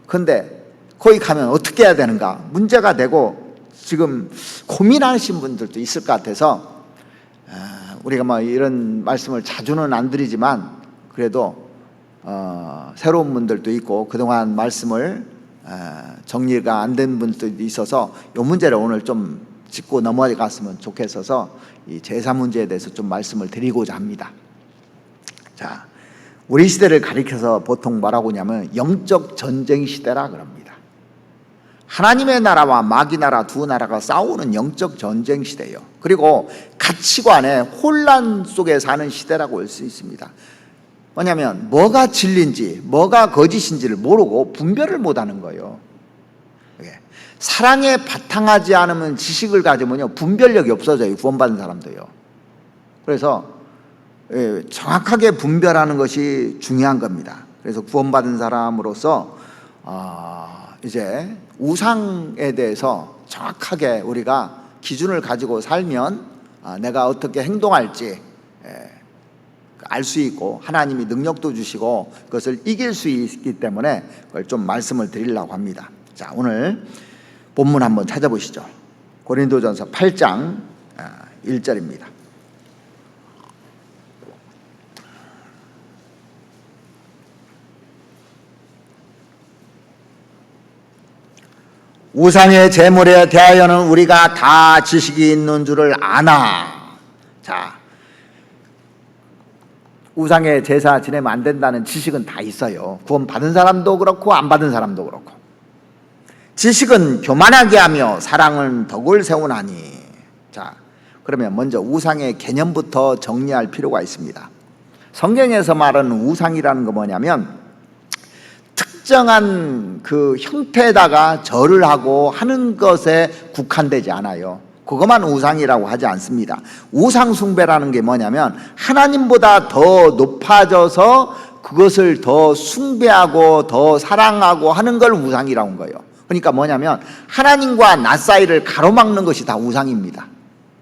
근데 거기 가면 어떻게 해야 되는가 문제가 되고 지금 고민하시는 분들도 있을 것 같아서, 우리가 뭐 이런 말씀을 자주는 안 드리지만 그래도 새로운 분들도 있고 그동안 말씀을 정리가 안 된 분들도 있어서 이 문제를 오늘 좀 짚고 넘어갔으면 좋겠어서 이 제사 문제에 대해서 좀 말씀을 드리고자 합니다. 자, 우리 시대를 가리켜서 보통 뭐라고 하냐면 영적 전쟁 시대라 그럽니다. 하나님의 나라와 마귀 나라 두 나라가 싸우는 영적 전쟁 시대예요. 그리고 가치관의 혼란 속에 사는 시대라고 할 수 있습니다. 뭐냐면 뭐가 진리인지 뭐가 거짓인지를 모르고 분별을 못하는 거예요. 사랑에 바탕하지 않으면 지식을 가지면요 분별력이 없어져요. 구원받은 사람도요. 그래서 정확하게 분별하는 것이 중요한 겁니다. 그래서 구원받은 사람으로서 이제 우상에 대해서 정확하게 우리가 기준을 가지고 살면 내가 어떻게 행동할지 알 수 있고 하나님이 능력도 주시고 그것을 이길 수 있기 때문에 그걸 좀 말씀을 드리려고 합니다. 자, 오늘 본문 한번 찾아보시죠. 고린도전서 8장 1절입니다. 우상의 제물에 대하여는 우리가 다 지식이 있는 줄을 아나. 자, 우상의 제사 지내면 안 된다는 지식은 다 있어요. 구원 받은 사람도 그렇고 안 받은 사람도 그렇고. 지식은 교만하게 하며 사랑은 덕을 세우나니. 자, 그러면 먼저 우상의 개념부터 정리할 필요가 있습니다. 성경에서 말하는 우상이라는 거 뭐냐면 특정한 그 형태에다가 절을 하고 하는 것에 국한되지 않아요. 그것만 우상이라고 하지 않습니다. 우상 숭배라는 게 뭐냐면 하나님보다 더 높아져서 그것을 더 숭배하고 더 사랑하고 하는 걸 우상이라고 한 거예요. 그러니까 뭐냐면 하나님과 나 사이를 가로막는 것이 다 우상입니다.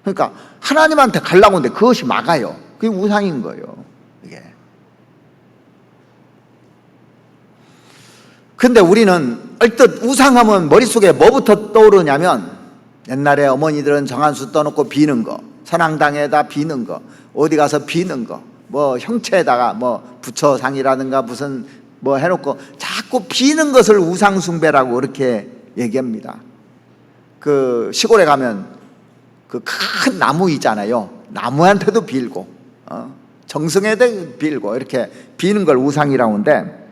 그러니까 하나님한테 가려고 하는데 그것이 막아요. 그게 우상인 거예요. 이게. 근데 우리는 얼뜻 우상하면 머릿속에 뭐부터 떠오르냐면 옛날에 어머니들은 정한수 떠놓고 비는 거, 선앙당에다 비는 거, 어디 가서 비는 거, 뭐 형체에다가 뭐 부처상이라든가 무슨 뭐 해놓고 자꾸 비는 것을 우상숭배라고 그렇게 얘기합니다. 그 시골에 가면 그 큰 나무 있잖아요. 나무한테도 빌고 정성에도 빌고 이렇게 비는 걸 우상이라고 하는데,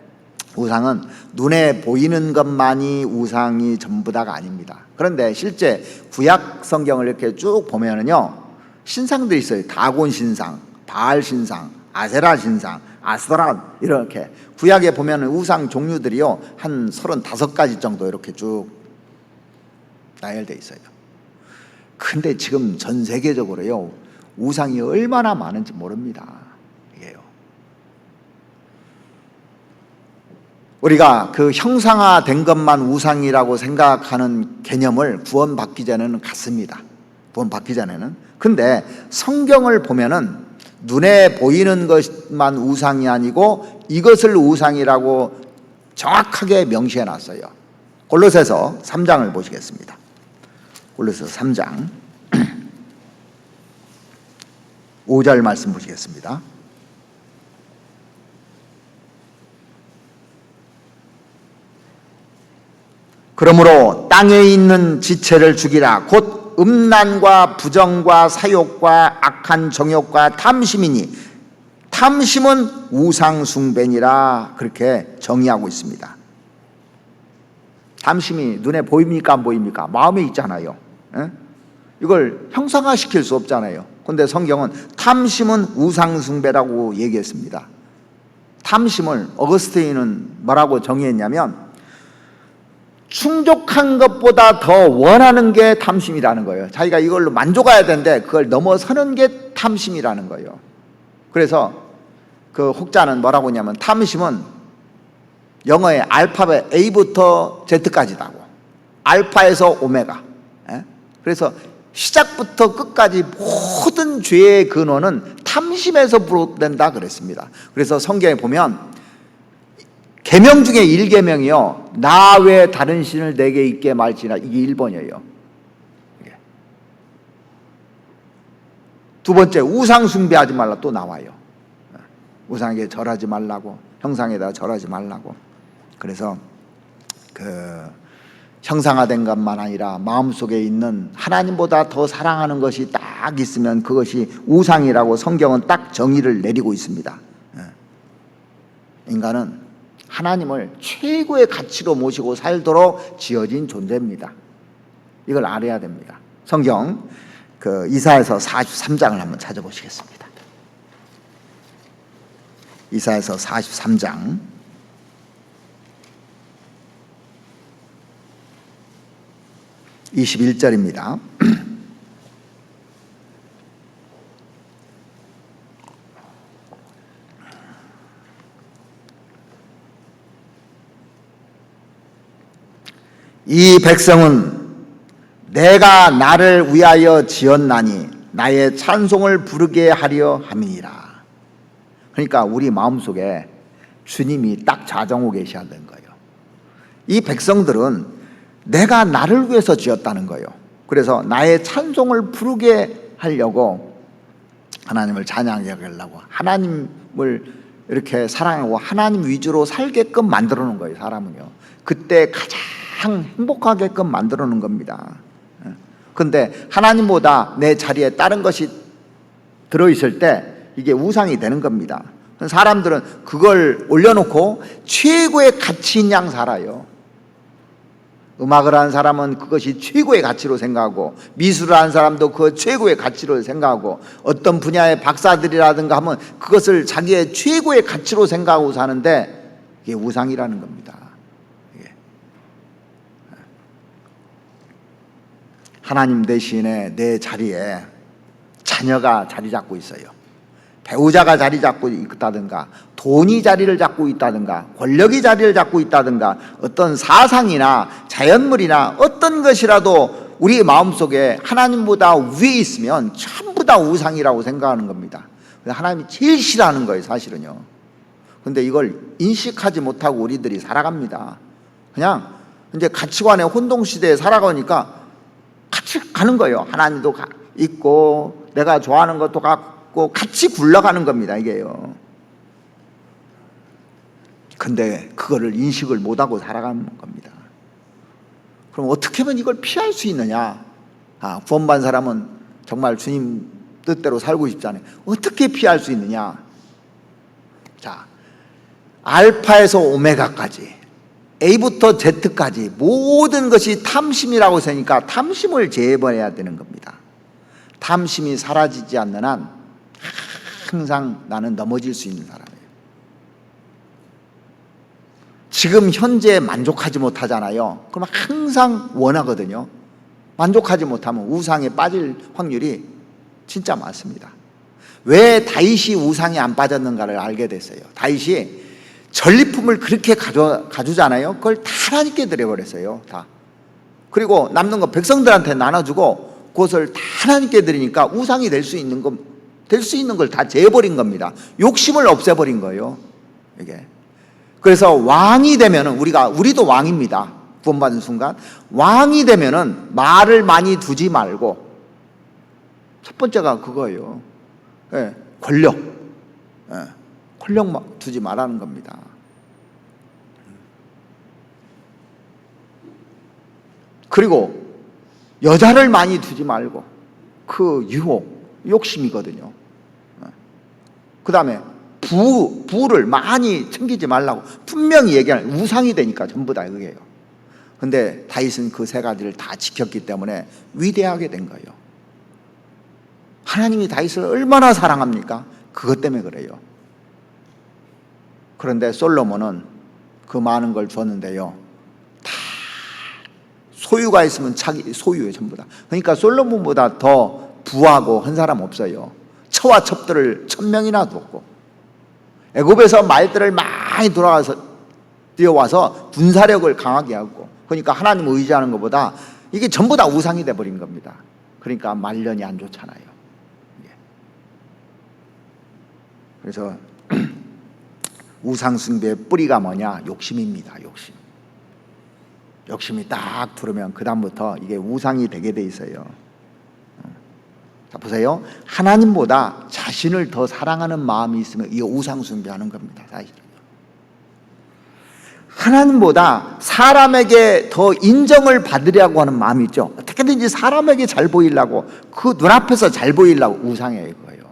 우상은 눈에 보이는 것만이 우상이 전부다가 아닙니다. 그런데 실제 구약 성경을 이렇게 쭉 보면은요 신상들이 있어요. 다곤 신상, 바알 신상, 아세라 신상, 아스토라, 이렇게 구약에 보면은 우상 종류들이요 한 35가지 정도 이렇게 쭉 나열되어 있어요. 근데 지금 전 세계적으로요 우상이 얼마나 많은지 모릅니다. 이게요. 우리가 그 형상화된 것만 우상이라고 생각하는 개념을 구원받기 전에는 갖습니다. 구원받기 전에는. 근데 성경을 보면은 눈에 보이는 것만 우상이 아니고 이것을 우상이라고 정확하게 명시해 놨어요. 골로새서 3장을 보시겠습니다. 골로새서 3장 5절 말씀 보시겠습니다. 그러므로 땅에 있는 지체를 죽이라. 곧 음란과 부정과 사욕과 악한 정욕과 탐심이니 탐심은 우상숭배니라. 그렇게 정의하고 있습니다. 탐심이 눈에 보입니까 안 보입니까? 마음에 있잖아요. 이걸 형상화시킬 수 없잖아요. 그런데 성경은 탐심은 우상숭배라고 얘기했습니다. 탐심을 어거스틴은 뭐라고 정의했냐면 충족한 것보다 더 원하는 게 탐심이라는 거예요. 자기가 이걸로 만족해야 되는데 그걸 넘어서는 게 탐심이라는 거예요. 그래서 그 혹자는 뭐라고 하냐면 탐심은 영어의 알파벳 A부터 Z까지다고. 알파에서 오메가, 그래서 시작부터 끝까지 모든 죄의 근원은 탐심에서 비롯된다 그랬습니다. 그래서 성경에 보면 계명 중에 1계명이요, 나 외 다른 신을 내게 있게 말지나, 이게 1번이에요. 두 번째, 우상 숭배하지 말라 또 나와요. 우상에게 절하지 말라고, 형상에다 절하지 말라고. 그래서 형상화된 것만 아니라 마음속에 있는 하나님보다 더 사랑하는 것이 딱 있으면 그것이 우상이라고 성경은 딱 정의를 내리고 있습니다. 인간은 하나님을 최고의 가치로 모시고 살도록 지어진 존재입니다. 이걸 알아야 됩니다. 성경 이사야서 43장을 한번 찾아보시겠습니다. 이사야서 43장 21절입니다. 이 백성은 내가 나를 위하여 지었나니 나의 찬송을 부르게 하려 함이니라. 그러니까 우리 마음속에 주님이 딱 자정하고 계셔야 되는 거예요. 이 백성들은 내가 나를 위해서 지었다는 거예요. 그래서 나의 찬송을 부르게 하려고, 하나님을 찬양하게 하려고, 하나님을 이렇게 사랑하고 하나님 위주로 살게끔 만들어 놓은 거예요. 사람은요, 그때 가장 행복하게끔 만들어 놓은 겁니다. 그런데 하나님보다 내 자리에 다른 것이 들어있을 때 이게 우상이 되는 겁니다. 사람들은 그걸 올려놓고 최고의 가치인 양 살아요. 음악을 하는 사람은 그것이 최고의 가치로 생각하고, 미술을 하는 사람도 그 최고의 가치로 생각하고, 어떤 분야의 박사들이라든가 하면 그것을 자기의 최고의 가치로 생각하고 사는데, 이게 우상이라는 겁니다. 하나님 대신에 내 자리에 자녀가 자리 잡고 있어요. 배우자가 자리 잡고 있다든가, 돈이 자리를 잡고 있다든가, 권력이 자리를 잡고 있다든가, 어떤 사상이나 자연물이나 어떤 것이라도 우리 마음속에 하나님보다 위에 있으면 전부 다 우상이라고 생각하는 겁니다. 하나님이 제일 싫어하는 거예요, 사실은요. 그런데 이걸 인식하지 못하고 우리들이 살아갑니다. 그냥 이제 가치관의 혼동시대에 살아가니까 같이 가는 거예요. 하나님도 있고 내가 좋아하는 것도 갖고 같이 굴러가는 겁니다, 이게요. 근데 그거를 인식을 못하고 살아가는 겁니다. 그럼 어떻게 하면 이걸 피할 수 있느냐? 구원받은 사람은 정말 주님 뜻대로 살고 싶잖아요. 어떻게 피할 수 있느냐? 자, 알파에서 오메가까지, A부터 Z까지 모든 것이 탐심이라고 했으니까 탐심을 제거해야 되는 겁니다. 탐심이 사라지지 않는 한 항상 나는 넘어질 수 있는 사람이에요. 지금 현재에 만족하지 못하잖아요. 그럼 항상 원하거든요. 만족하지 못하면 우상에 빠질 확률이 진짜 많습니다. 왜 다윗이 우상에 안 빠졌는가를 알게 됐어요. 다윗이 전리품을 그렇게 가져잖아요. 그걸 다 하나님께 드려버렸어요. 다. 그리고 남는 거 백성들한테 나눠주고 그것을 다 하나님께 드리니까 우상이 될 수 있는 걸 다 재버린 겁니다. 욕심을 없애버린 거예요, 이게. 그래서 왕이 되면은 우리도 왕입니다. 구원받은 순간 왕이 되면은 말을 많이 두지 말고, 첫 번째가 그거예요. 권력. 권력 두지 말라는 겁니다. 그리고 여자를 많이 두지 말고, 그 유혹, 욕심이거든요. 그 다음에 부를 많이 챙기지 말라고 분명히 얘기하는, 우상이 되니까 전부 다 그게요. 근데 다윗은 그 세 가지를 다 지켰기 때문에 위대하게 된 거예요. 하나님이 다윗을 얼마나 사랑합니까? 그것 때문에 그래요. 그런데 솔로몬은 그 많은 걸 줬는데요, 다 소유가 있으면 자기 소유예요, 전부 다. 그러니까 솔로몬보다 더 부하고 한 사람 없어요. 처와 첩들을 1000명이나 뒀고, 애굽에서 말들을 많이 뛰어와서 군사력을 강하게 하고, 그러니까 하나님을 의지하는 것보다 이게 전부 다 우상이 돼버린 겁니다. 그러니까 말년이 안 좋잖아요. 그래서 우상 숭배의 뿌리가 뭐냐? 욕심입니다. 욕심이 딱 들으면 그 다음부터 이게 우상이 되게 돼 있어요. 자, 보세요. 하나님보다 자신을 더 사랑하는 마음이 있으면 이게 우상 숭배하는 겁니다. 사실은 하나님보다 사람에게 더 인정을 받으려고 하는 마음이 있죠. 어떻게든지 사람에게 잘 보이려고, 그 눈앞에서 잘 보이려고 우상이에요. 그거예요.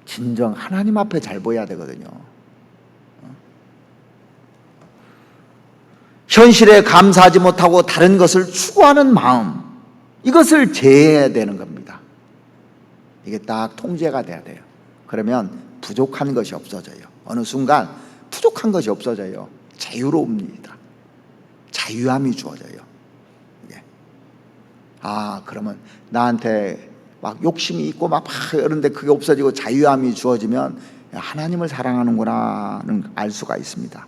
진정 하나님 앞에 잘 보여야 되거든요. 현실에 감사하지 못하고 다른 것을 추구하는 마음, 이것을 제해야 되는 겁니다. 이게 딱 통제가 돼야 돼요. 그러면 부족한 것이 없어져요. 어느 순간 부족한 것이 없어져요. 자유로웁니다. 자유함이 주어져요. 그러면 나한테 막 욕심이 있고 막 이런데 그게 없어지고 자유함이 주어지면 하나님을 사랑하는구나는 알 수가 있습니다.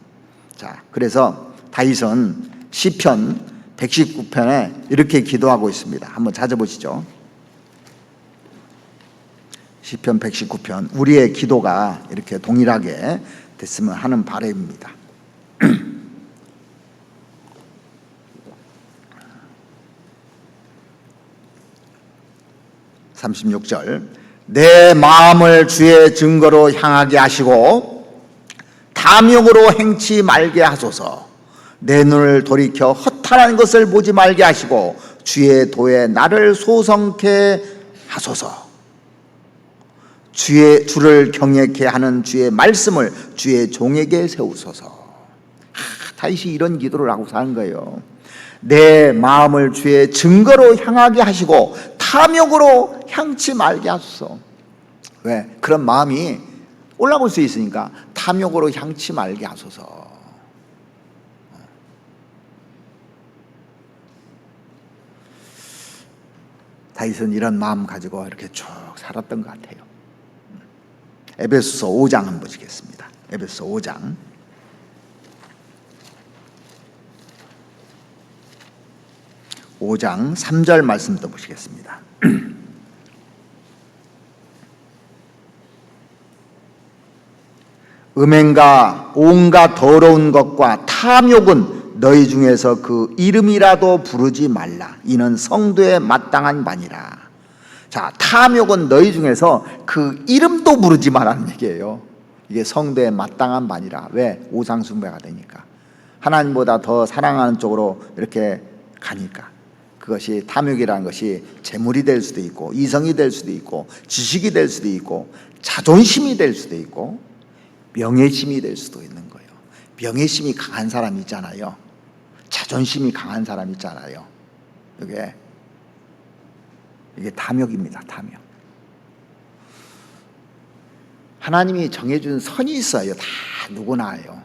자, 그래서 다윗은 시편 119편에 이렇게 기도하고 있습니다. 한번 찾아보시죠. 시편 119편, 우리의 기도가 이렇게 동일하게 됐으면 하는 바람입니다. 36절, 내 마음을 주의 증거로 향하게 하시고 탐욕으로 행치 말게 하소서. 내 눈을 돌이켜 허탄한 것을 보지 말게 하시고 주의 도에 나를 소성케 하소서. 주를 경외케 하는 주의 말씀을 주의 종에게 세우소서. 다윗이 이런 기도를 하고 사는 거예요. 내 마음을 주의 증거로 향하게 하시고 탐욕으로 향치 말게 하소서. 왜? 그런 마음이 올라올 수 있으니까 탐욕으로 향치 말게 하소서. 다윗은 이런 마음 가지고 이렇게 쭉 살았던 것 같아요. 에베소서 5장 한번 보시겠습니다. 에베소서 5장 3절 말씀도 보시겠습니다. 음행과 온갖 더러운 것과 탐욕은 너희 중에서 그 이름이라도 부르지 말라. 이는 성도에 마땅한 바니라. 자, 탐욕은 너희 중에서 그 이름도 부르지 말라는 얘기예요. 이게 성도에 마땅한 바니라. 왜? 우상 숭배가 되니까. 하나님보다 더 사랑하는 쪽으로 이렇게 가니까. 그것이 탐욕이라는 것이 재물이 될 수도 있고, 이성이 될 수도 있고, 지식이 될 수도 있고, 자존심이 될 수도 있고, 명예심이 될 수도 있는 거예요. 명예심이 강한 사람이 있잖아요. 자존심이 강한 사람이 있잖아요. 이게 탐욕입니다. 탐욕. 하나님이 정해준 선이 있어요. 다 누구나요.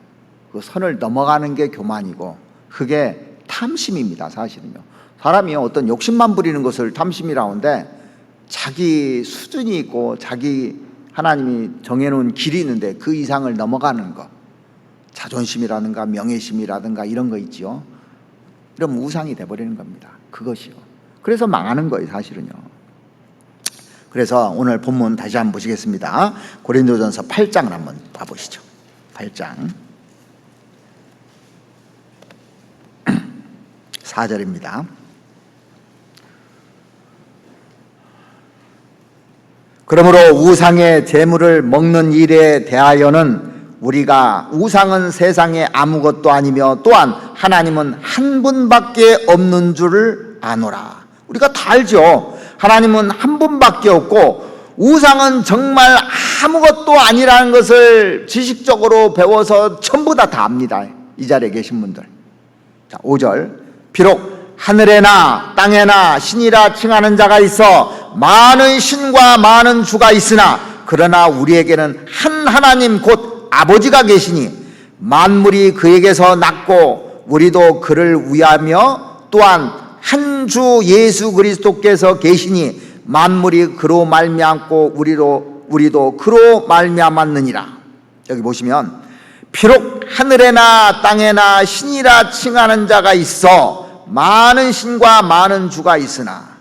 그 선을 넘어가는 게 교만이고, 그게 탐심입니다. 사실은요. 사람이 어떤 욕심만 부리는 것을 탐심이라고 하는데, 자기 수준이 있고 자기 하나님이 정해놓은 길이 있는데 그 이상을 넘어가는 것, 자존심이라든가 명예심이라든가 이런 거 있죠. 이러면 우상이 돼버리는 겁니다. 그것이요. 그래서 망하는 거예요. 사실은요. 그래서 오늘 본문 다시 한번 보시겠습니다. 고린도전서 8장을 한번 봐보시죠. 8장 4절입니다. 그러므로 우상의 제물을 먹는 일에 대하여는 우리가 우상은 세상에 아무것도 아니며 또한 하나님은 한 분밖에 없는 줄을 아노라. 우리가 다 알죠. 하나님은 한 분밖에 없고 우상은 정말 아무것도 아니라는 것을 지식적으로 배워서 전부 다 압니다. 이 자리에 계신 분들. 자, 5절. 비록 하늘에나 땅에나 신이라 칭하는 자가 있어 많은 신과 많은 주가 있으나 그러나 우리에게는 한 하나님 곧 아버지가 계시니 만물이 그에게서 났고 우리도 그를 위하며 또한 한 주 예수 그리스도께서 계시니 만물이 그로 말미암고 우리도 그로 말미암았느니라. 여기 보시면 비록 하늘에나 땅에나 신이라 칭하는 자가 있어 많은 신과 많은 주가 있으나,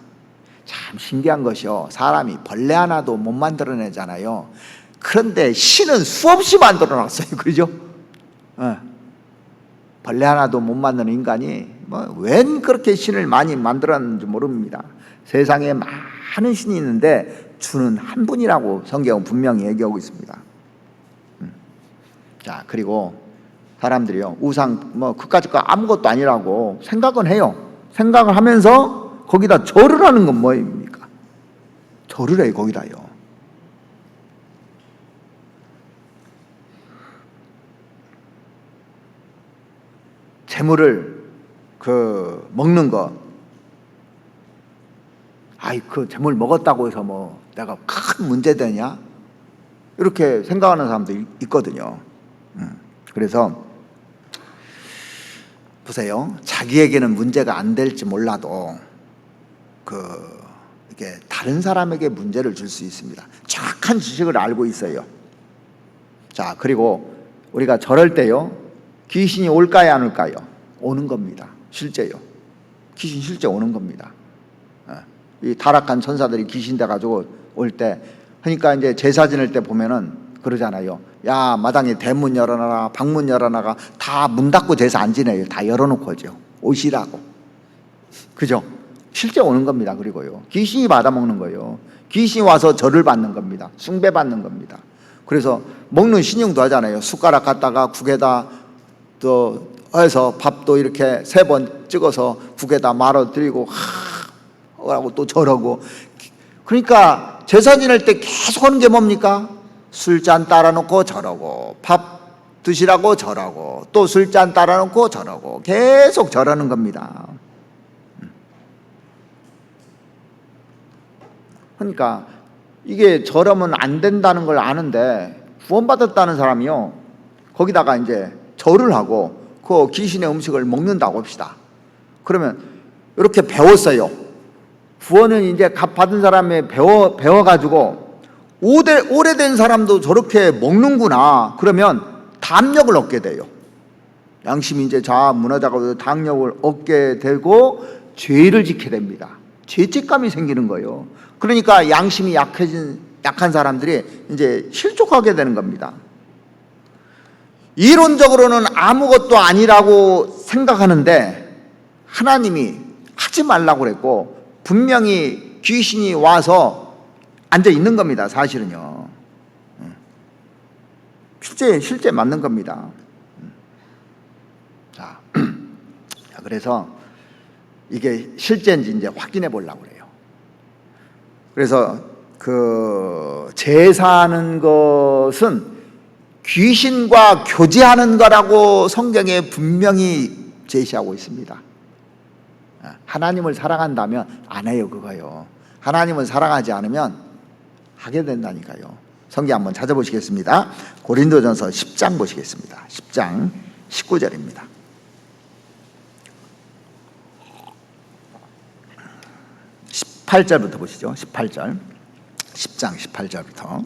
참 신기한 것이요, 사람이 벌레 하나도 못 만들어내잖아요. 그런데 신은 수없이 만들어놨어요. 그죠? 벌레 하나도 못 만드는 인간이 웬 그렇게 신을 많이 만들었는지 모릅니다. 세상에 많은 신이 있는데 주는 한 분이라고 성경은 분명히 얘기하고 있습니다. 자, 그리고 사람들이요, 우상 그까짓 거 아무것도 아니라고 생각은 해요. 생각을 하면서 거기다 절을 하는 건 뭐입니까? 절을 해요, 거기다요. 재물을 먹는 거, 아이 그 재물 먹었다고 해서 뭐 내가 큰 문제 되냐, 이렇게 생각하는 사람도 있거든요. 그래서 보세요, 자기에게는 문제가 안 될지 몰라도 이게 다른 사람에게 문제를 줄 수 있습니다. 정확한 지식을 알고 있어요. 자, 그리고 우리가 절할 때요, 귀신이 올까요, 안 올까요? 오는 겁니다. 실제요. 귀신 실제 오는 겁니다. 이 타락한 천사들이 귀신 돼가지고 올 때, 그러니까 이제 제사 지낼 때 보면은 그러잖아요. 야, 마당에 대문 열어놔라, 방문 열어놔라. 다 문 닫고 제사 안 지내요. 다 열어놓고 오죠. 오시라고. 그죠? 실제 오는 겁니다. 그리고요, 귀신이 받아먹는 거예요. 귀신이 와서 절을 받는 겁니다. 숭배 받는 겁니다. 그래서 먹는 신용도 하잖아요. 숟가락 갖다가 국에다 또 해서 밥도 이렇게 3번 찍어서 국에다 말아드리고 하고 또 절하고. 그러니까 제사 지낼 때 계속 하는 게 뭡니까? 술잔 따라놓고 절하고, 밥 드시라고 절하고, 또 술잔 따라놓고 절하고, 계속 절하는 겁니다. 그러니까 이게 절하면 안 된다는 걸 아는데, 구원받았다는 사람이요, 거기다가 이제 절을 하고 그 귀신의 음식을 먹는다고 합시다. 그러면 이렇게 배웠어요. 구원은 이제 값 받은 사람이 배워가지고, 오래된 사람도 저렇게 먹는구나. 그러면 담력을 얻게 돼요. 양심이 이제 무너져가지고 담력을 얻게 되고 죄를 짓게 됩니다. 죄책감이 생기는 거예요. 그러니까 양심이 약한 사람들이 이제 실족하게 되는 겁니다. 이론적으로는 아무것도 아니라고 생각하는데 하나님이 하지 말라고 그랬고, 분명히 귀신이 와서 앉아 있는 겁니다. 사실은요. 실제 맞는 겁니다. 자, 그래서 이게 실제인지 이제 확인해 보려고 그래요. 그래서 제사하는 것은 귀신과 교제하는 거라고 성경에 분명히 제시하고 있습니다. 하나님을 사랑한다면 안 해요, 그거요. 하나님을 사랑하지 않으면 하게 된다니까요. 성경 한번 찾아보시겠습니다. 고린도전서 10장 보시겠습니다. 10장 19절입니다. 18절부터 보시죠. 18절. 10장 18절부터.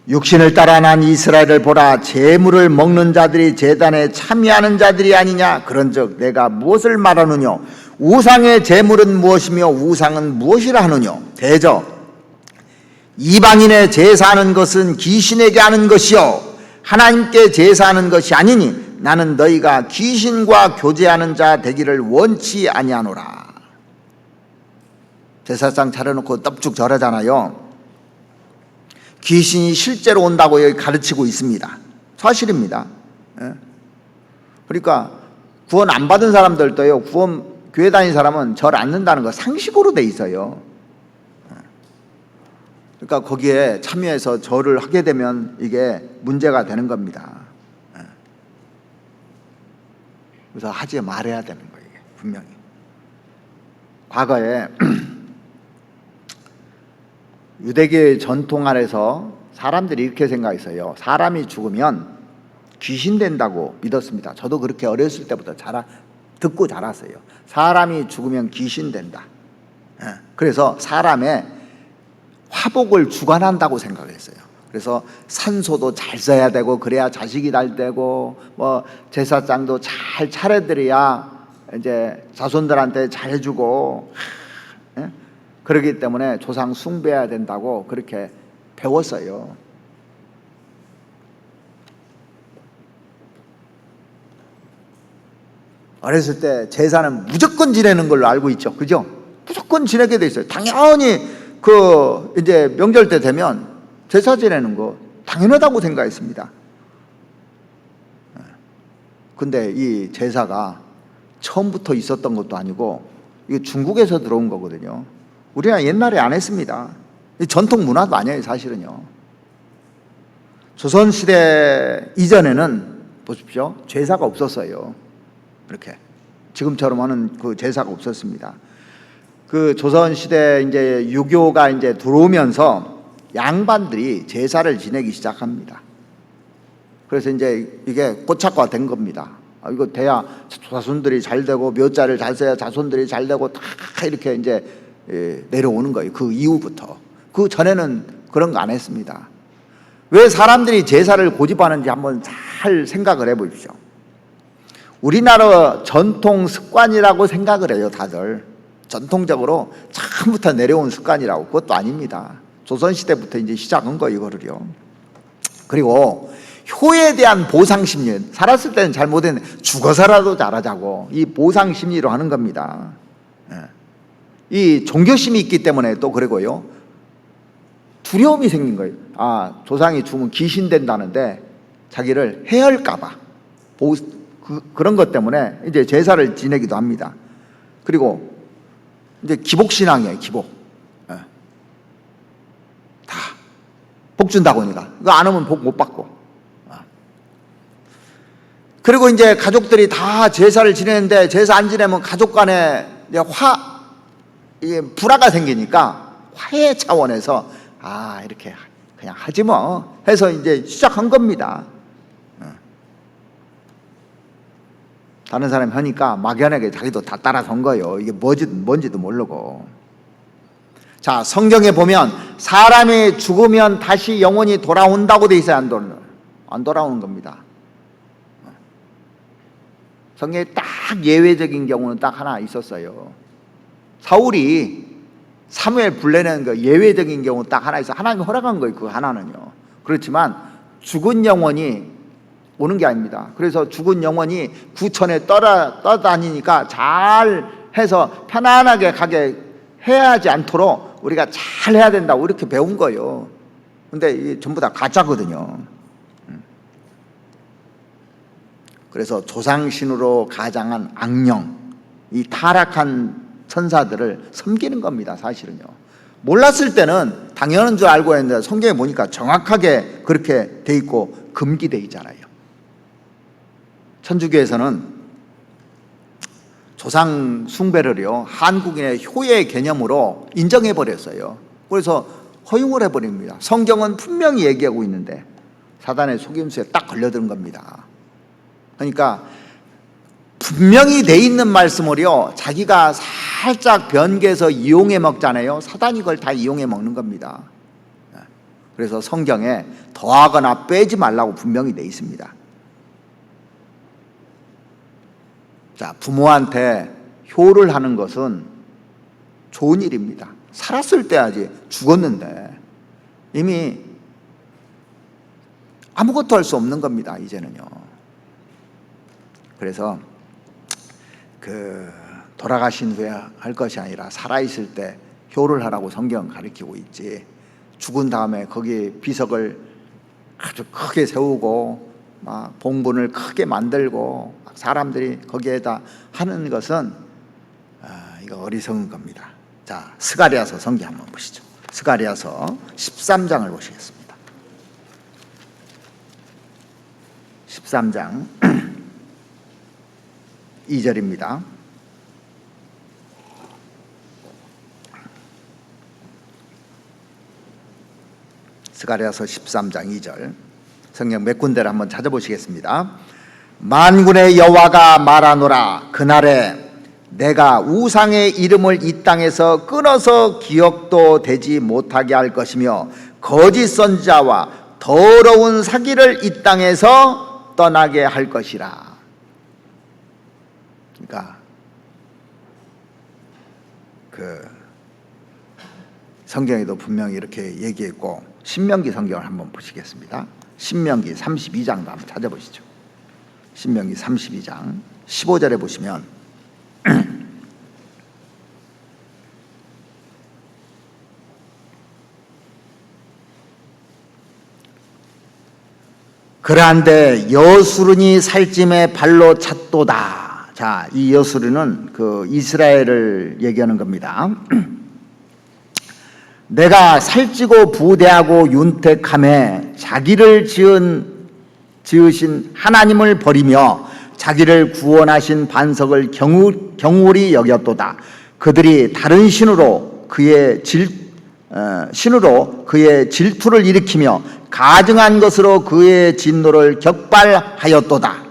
육신을 따라 난 이스라엘을 보라. 제물을 먹는 자들이 제단에 참여하는 자들이 아니냐. 그런즉 내가 무엇을 말하느냐. 우상의 제물은 무엇이며 우상은 무엇이라 하느냐. 대저 이방인의 제사하는 것은 귀신에게 하는 것이요 하나님께 제사하는 것이 아니니 나는 너희가 귀신과 교제하는 자 되기를 원치 아니하노라. 제사상 차려놓고 떡죽 절하잖아요. 귀신이 실제로 온다고 여기 가르치고 있습니다. 사실입니다. 그러니까 구원 안 받은 사람들도요, 교회 다니는 사람은 절 않는다는 거 상식으로 돼 있어요. 그러니까 거기에 참여해서 절을 하게 되면 이게 문제가 되는 겁니다. 그래서 하지 말아야 되는 거예요, 분명히. 과거에 유대교의 전통 안에서 사람들이 이렇게 생각했어요. 사람이 죽으면 귀신 된다고 믿었습니다. 저도 그렇게 어렸을 때부터 듣고 자랐어요. 사람이 죽으면 귀신 된다. 그래서 사람의 화복을 주관한다고 생각을 했어요. 그래서 산소도 잘 써야 되고, 그래야 자식이 잘 되고, 제사장도 잘 차려드려야 이제 자손들한테 잘해주고 그러기 때문에 조상 숭배해야 된다고 그렇게 배웠어요. 어렸을 때 제사는 무조건 지내는 걸로 알고 있죠, 그죠? 무조건 지내게 돼 있어요. 당연히 이제 명절 때 되면 제사 지내는 거 당연하다고 생각했습니다. 근데 이 제사가 처음부터 있었던 것도 아니고 이거 중국에서 들어온 거거든요. 우리가 옛날에 안 했습니다. 전통 문화도 아니에요, 사실은요. 조선시대 이전에는 보십시오, 제사가 없었어요. 이렇게 지금처럼 하는 그 제사가 없었습니다. 그 조선시대 이제 유교가 이제 들어오면서 양반들이 제사를 지내기 시작합니다. 그래서 이제 이게 고착화 된 겁니다. 이거 돼야 자손들이 잘 되고 묘자를 잘 써야 자손들이 잘 되고 다 이렇게 이제 내려오는 거예요. 그 이후부터. 그 전에는 그런 거 안 했습니다. 왜 사람들이 제사를 고집하는지 한번 잘 생각을 해보십시오. 우리나라 전통 습관이라고 생각을 해요, 다들. 전통적으로 처음부터 내려온 습관이라고. 그것도 아닙니다. 조선시대부터 이제 시작한 거, 이거를요. 그리고 효에 대한 보상심리, 살았을 때는 잘 못했는데 죽어서라도 잘하자고, 이 보상심리로 하는 겁니다. 이 종교심이 있기 때문에 또 그러고요, 두려움이 생긴 거예요. 아, 조상이 죽으면 귀신 된다는데 자기를 해할까봐 그런 것 때문에 이제 제사를 지내기도 합니다. 그리고 이제 기복신앙이에요, 기복. 다 복 준다고 하니까 그거 안 하면 복 못 받고. 그리고 이제 가족들이 다 제사를 지내는데 제사 안 지내면 가족 간에 이제 이게 불화가 생기니까 화해 차원에서 이렇게 그냥 하지 뭐 해서 이제 시작한 겁니다. 다른 사람이 하니까 막연하게 자기도 다 따라선 거예요. 이게 뭔지도 모르고. 자, 성경에 보면 사람이 죽으면 다시 영혼이 돌아온다고 돼 있어요, 안 돌아오는 겁니다. 성경에 딱 예외적인 경우는 딱 하나 있었어요. 사울이 사무엘 불러내는 그 예외적인 경우 딱 하나 있어. 하나님이 허락한 거예요, 그 하나는요. 그렇지만 죽은 영혼이 오는 게 아닙니다. 그래서 죽은 영혼이 구천에 떠다니니까 잘 해서 편안하게 가게 해야 하지 않도록 우리가 잘 해야 된다고 이렇게 배운 거예요. 근데 이게 전부 다 가짜거든요. 그래서 조상신으로 가장한 악령, 이 타락한 천사들을 섬기는 겁니다, 사실은요. 몰랐을 때는 당연한 줄 알고 했는데 성경에 보니까 정확하게 그렇게 돼 있고 금기돼 있잖아요. 천주교에서는 조상 숭배를요, 한국인의 효의 개념으로 인정해 버렸어요. 그래서 허용을 해 버립니다. 성경은 분명히 얘기하고 있는데 사단의 속임수에 딱 걸려드는 겁니다. 그러니까 분명히 돼 있는 말씀을요, 자기가 살짝 변개해서 이용해 먹잖아요. 사단이 그걸 다 이용해 먹는 겁니다. 그래서 성경에 더하거나 빼지 말라고 분명히 돼 있습니다. 자, 부모한테 효를 하는 것은 좋은 일입니다. 살았을 때 하지, 죽었는데 이미 아무것도 할 수 없는 겁니다, 이제는요. 그래서 돌아가신 후에 할 것이 아니라 살아있을 때 효를 하라고 성경은 가르치고 있지, 죽은 다음에 거기 비석을 아주 크게 세우고 막 봉분을 크게 만들고 사람들이 거기에다 하는 것은 이거 어리석은 겁니다. 자, 스가랴서 성경 한번 보시죠. 스가랴서 13장을 보시겠습니다. 13장 2절입니다. 스가랴서 13장 2절 성경 몇 군데를 한번 찾아보시겠습니다. 만군의 여호와가 말하노라. 그날에 내가 우상의 이름을 이 땅에서 끊어서 기억도 되지 못하게 할 것이며 거짓 선지자와 더러운 사기를 이 땅에서 떠나게 할 것이라. 그러니까 성경에도 분명히 이렇게 얘기했고, 신명기 성경을 한번 보시겠습니다. 신명기 32장도 한번 찾아보시죠. 신명기 32장 15절에 보시면 그러한데 여수른이 살찜에 발로 찼도다. 자, 이 여수른은 이스라엘을 얘기하는 겁니다. 내가 살찌고 부대하고 윤택함에 자기를 지으신 하나님을 버리며 자기를 구원하신 반석을 경홀히 여겼도다. 그들이 다른 신으로 그의 질투를 일으키며 가증한 것으로 그의 진노를 격발하였도다.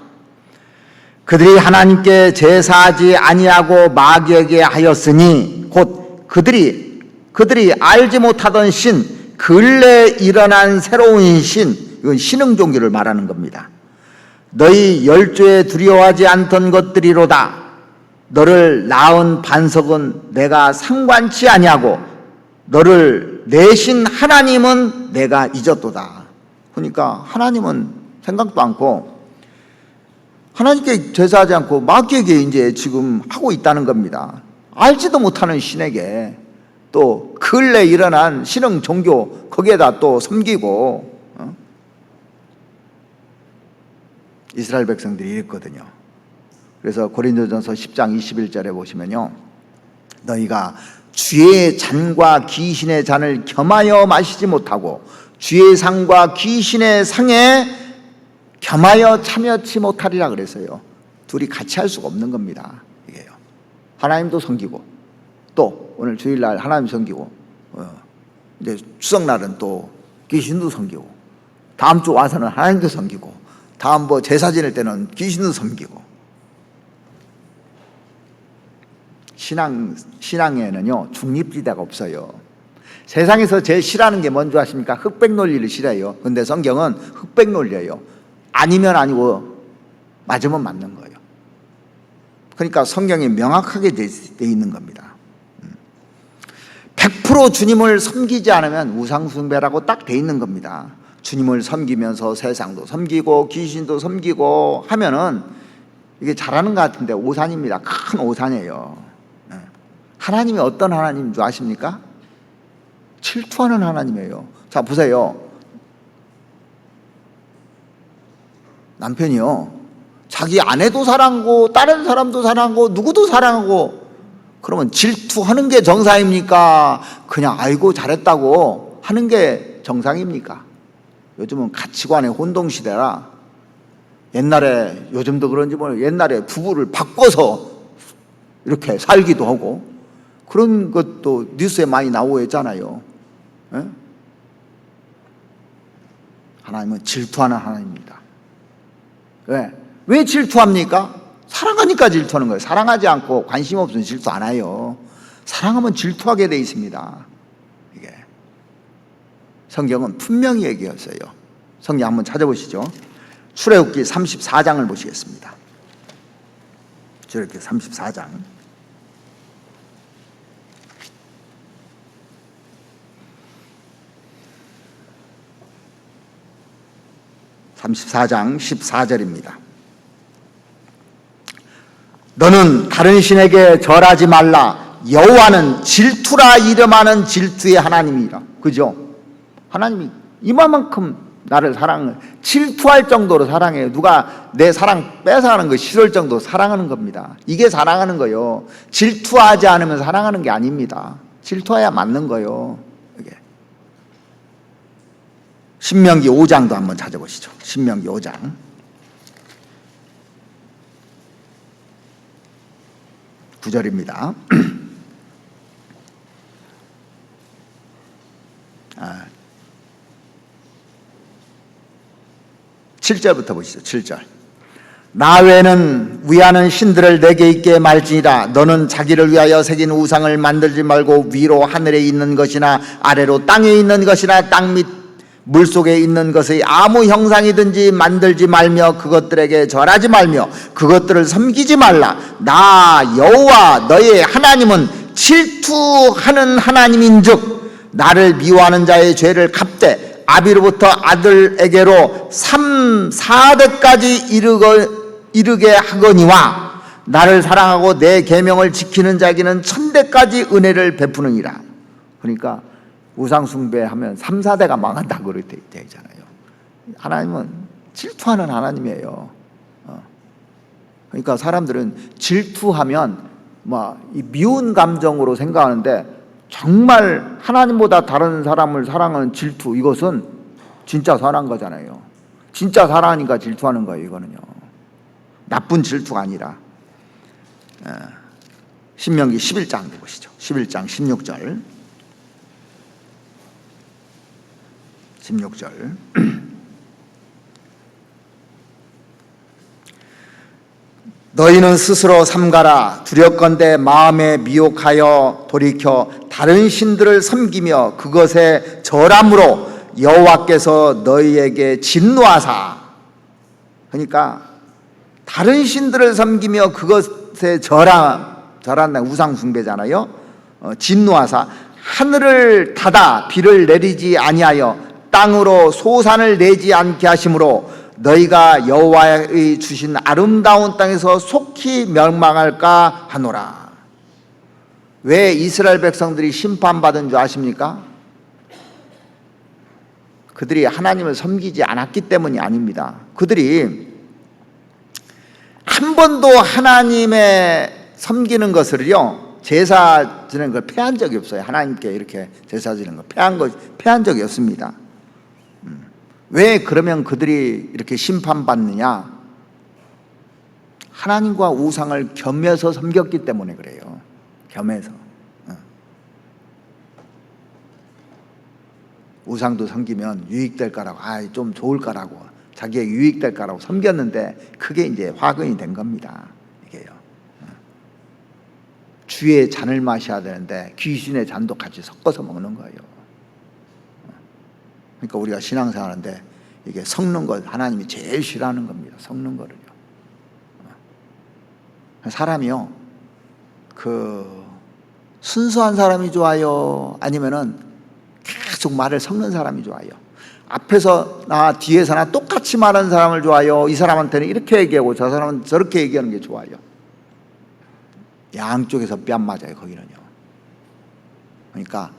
그들이 하나님께 제사하지 아니하고 마귀에게 하였으니 곧 그들이 알지 못하던 신, 근래에 일어난 새로운 신, 이건 신흥 종교를 말하는 겁니다. 너희 열조에 두려워하지 않던 것들이로다. 너를 낳은 반석은 내가 상관치 아니하고 너를 내신 하나님은 내가 잊었도다. 그러니까 하나님은 생각도 않고 하나님께 제사하지 않고 마귀에게 이제 지금 하고 있다는 겁니다. 알지도 못하는 신에게 또 근래 일어난 신흥 종교 거기에다 또 섬기고 이스라엘 백성들이 이랬거든요. 그래서 고린도전서 10장 21절에 보시면요, 너희가 주의 잔과 귀신의 잔을 겸하여 마시지 못하고 주의 상과 귀신의 상에 겸하여 참여치 못하리라 그랬어요. 둘이 같이 할 수가 없는 겁니다. 이게요. 하나님도 섬기고 또 오늘 주일날 하나님 섬기고 이제 추석날은 또 귀신도 섬기고 다음 주 와서는 하나님도 섬기고 다음 제사 지낼 때는 귀신도 섬기고. 신앙에는요 중립지대가 없어요. 세상에서 제일 싫어하는 게 뭔지 아십니까? 흑백 논리를 싫어해요. 근데 성경은 흑백 논리예요. 아니면 아니고 맞으면 맞는 거예요. 그러니까 성경이 명확하게 돼 있는 겁니다. 100% 주님을 섬기지 않으면 우상숭배라고 딱 돼 있는 겁니다. 주님을 섬기면서 세상도 섬기고 귀신도 섬기고 하면은 이게 잘하는 것 같은데 오산입니다. 큰 오산이에요. 하나님이 어떤 하나님인 줄 아십니까? 질투하는 하나님이에요. 자, 보세요. 남편이요, 자기 아내도 사랑하고 다른 사람도 사랑하고 누구도 사랑하고, 그러면 질투하는 게 정상입니까? 그냥 아이고 잘했다고 하는 게 정상입니까? 요즘은 가치관의 혼동시대라 옛날에, 요즘도 그런지 모르겠어요. 옛날에 부부를 바꿔서 이렇게 살기도 하고 그런 것도 뉴스에 많이 나오고 있잖아요. 에? 하나님은 질투하는 하나님입니다. 왜 질투합니까? 사랑하니까 질투하는 거예요. 사랑하지 않고 관심 없으면 질투 안 해요. 사랑하면 질투하게 돼 있습니다. 이게 성경은 분명히 얘기했어요. 성경 한번 찾아보시죠. 출애굽기 34장을 보시겠습니다. 출애굽기 34장 34장 14절입니다. 너는 다른 신에게 절하지 말라. 여호와는 질투라 이름하는 질투의 하나님이라. 그죠? 하나님이 이만큼 나를 질투할 정도로 사랑해요. 누가 내 사랑 뺏어가는 거 싫을 정도로 사랑하는 겁니다. 이게 사랑하는 거요. 질투하지 않으면 사랑하는 게 아닙니다. 질투해야 맞는 거요. 이게. 신명기 5장도 한번 찾아보시죠. 신명기 5장 9절입니다. 7절부터 보시죠. 7절. 나 외에는 위하는 신들을 내게 있게 말지니라. 너는 자기를 위하여 새긴 우상을 만들지 말고 위로 하늘에 있는 것이나 아래로 땅에 있는 것이나 땅 밑 물속에 있는 것의 아무 형상이든지 만들지 말며 그것들에게 절하지 말며 그것들을 섬기지 말라. 나 여호와 너의 하나님은 질투하는 하나님인즉 나를 미워하는 자의 죄를 갚되 아비로부터 아들에게로 3, 4대까지 이르게 하거니와 나를 사랑하고 내 계명을 지키는 자에게는 1000대까지 은혜를 베푸느니라. 그러니까 우상 숭배하면 3, 4대가 망한다고 그렇게 되어 있잖아요. 하나님은 질투하는 하나님이에요. 그러니까 사람들은 질투하면 이 미운 감정으로 생각하는데, 정말 하나님보다 다른 사람을 사랑하는 질투, 이것은 진짜 사랑한 거잖아요. 진짜 사랑하니까 질투하는 거예요. 이거는요, 나쁜 질투가 아니라. 신명기 11장 보시죠. 11장 16절 16절 너희는 스스로 삼가라. 두렵건대 마음에 미혹하여 돌이켜 다른 신들을 섬기며 그것에 절함으로 여호와께서 너희에게 진노하사. 그러니까 다른 신들을 섬기며 그것에 절한다, 우상 숭배잖아요. 진노하사 하늘을 닫아 비를 내리지 아니하여 땅으로 소산을 내지 않게 하심으로 너희가 여호와의 주신 아름다운 땅에서 속히 멸망할까 하노라. 왜 이스라엘 백성들이 심판받은 줄 아십니까? 그들이 하나님을 섬기지 않았기 때문이 아닙니다. 그들이 한 번도 하나님의 섬기는 것을요, 제사 지내는 걸 패한 적이 없어요. 하나님께 이렇게 제사 지내는 걸 패한 적이 없습니다. 왜 그러면 그들이 이렇게 심판받느냐? 하나님과 우상을 겸해서 섬겼기 때문에 그래요. 겸해서. 우상도 섬기면 유익될까라고, 좀 좋을까라고, 자기의 유익될까라고 섬겼는데 그게 이제 화근이 된 겁니다. 이게요. 주의 잔을 마셔야 되는데 귀신의 잔도 같이 섞어서 먹는 거예요. 그러니까 우리가 신앙생활하는데 이게 섞는 것, 하나님이 제일 싫어하는 겁니다. 섞는 거를요. 사람이요, 순수한 사람이 좋아요? 아니면은 계속 말을 섞는 사람이 좋아요? 앞에서나 뒤에서나 똑같이 말하는 사람을 좋아요? 이 사람한테는 이렇게 얘기하고 저 사람은 저렇게 얘기하는 게 좋아요? 양쪽에서 뺨 맞아요, 거기는요. 그러니까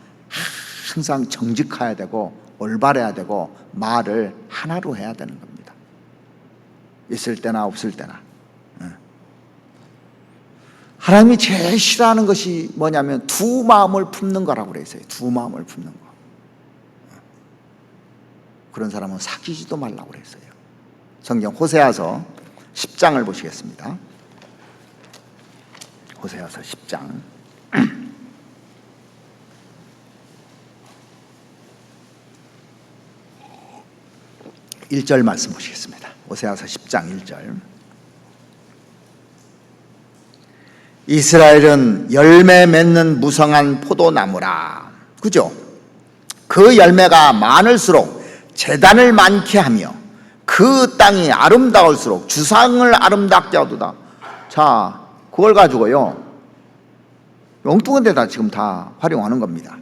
항상 정직해야 되고 올바래야 되고 말을 하나로 해야 되는 겁니다. 있을 때나 없을 때나. 하나님이 제일 싫어하는 것이 뭐냐면 두 마음을 품는 거라고 그래 있어요. 두 마음을 품는 거. 그런 사람은 사귀지도 말라고 그랬어요. 성경 호세아서 10장을 보시겠습니다. 호세아서 10장 1절 말씀 보시겠습니다. 호세아서 10장 1절. 이스라엘은 열매 맺는 무성한 포도나무라. 그죠? 그 열매가 많을수록 재단을 많게 하며 그 땅이 아름다울수록 주상을 아름답게 하도다. 자, 그걸 가지고요, 엉뚱한 데다 지금 다 활용하는 겁니다.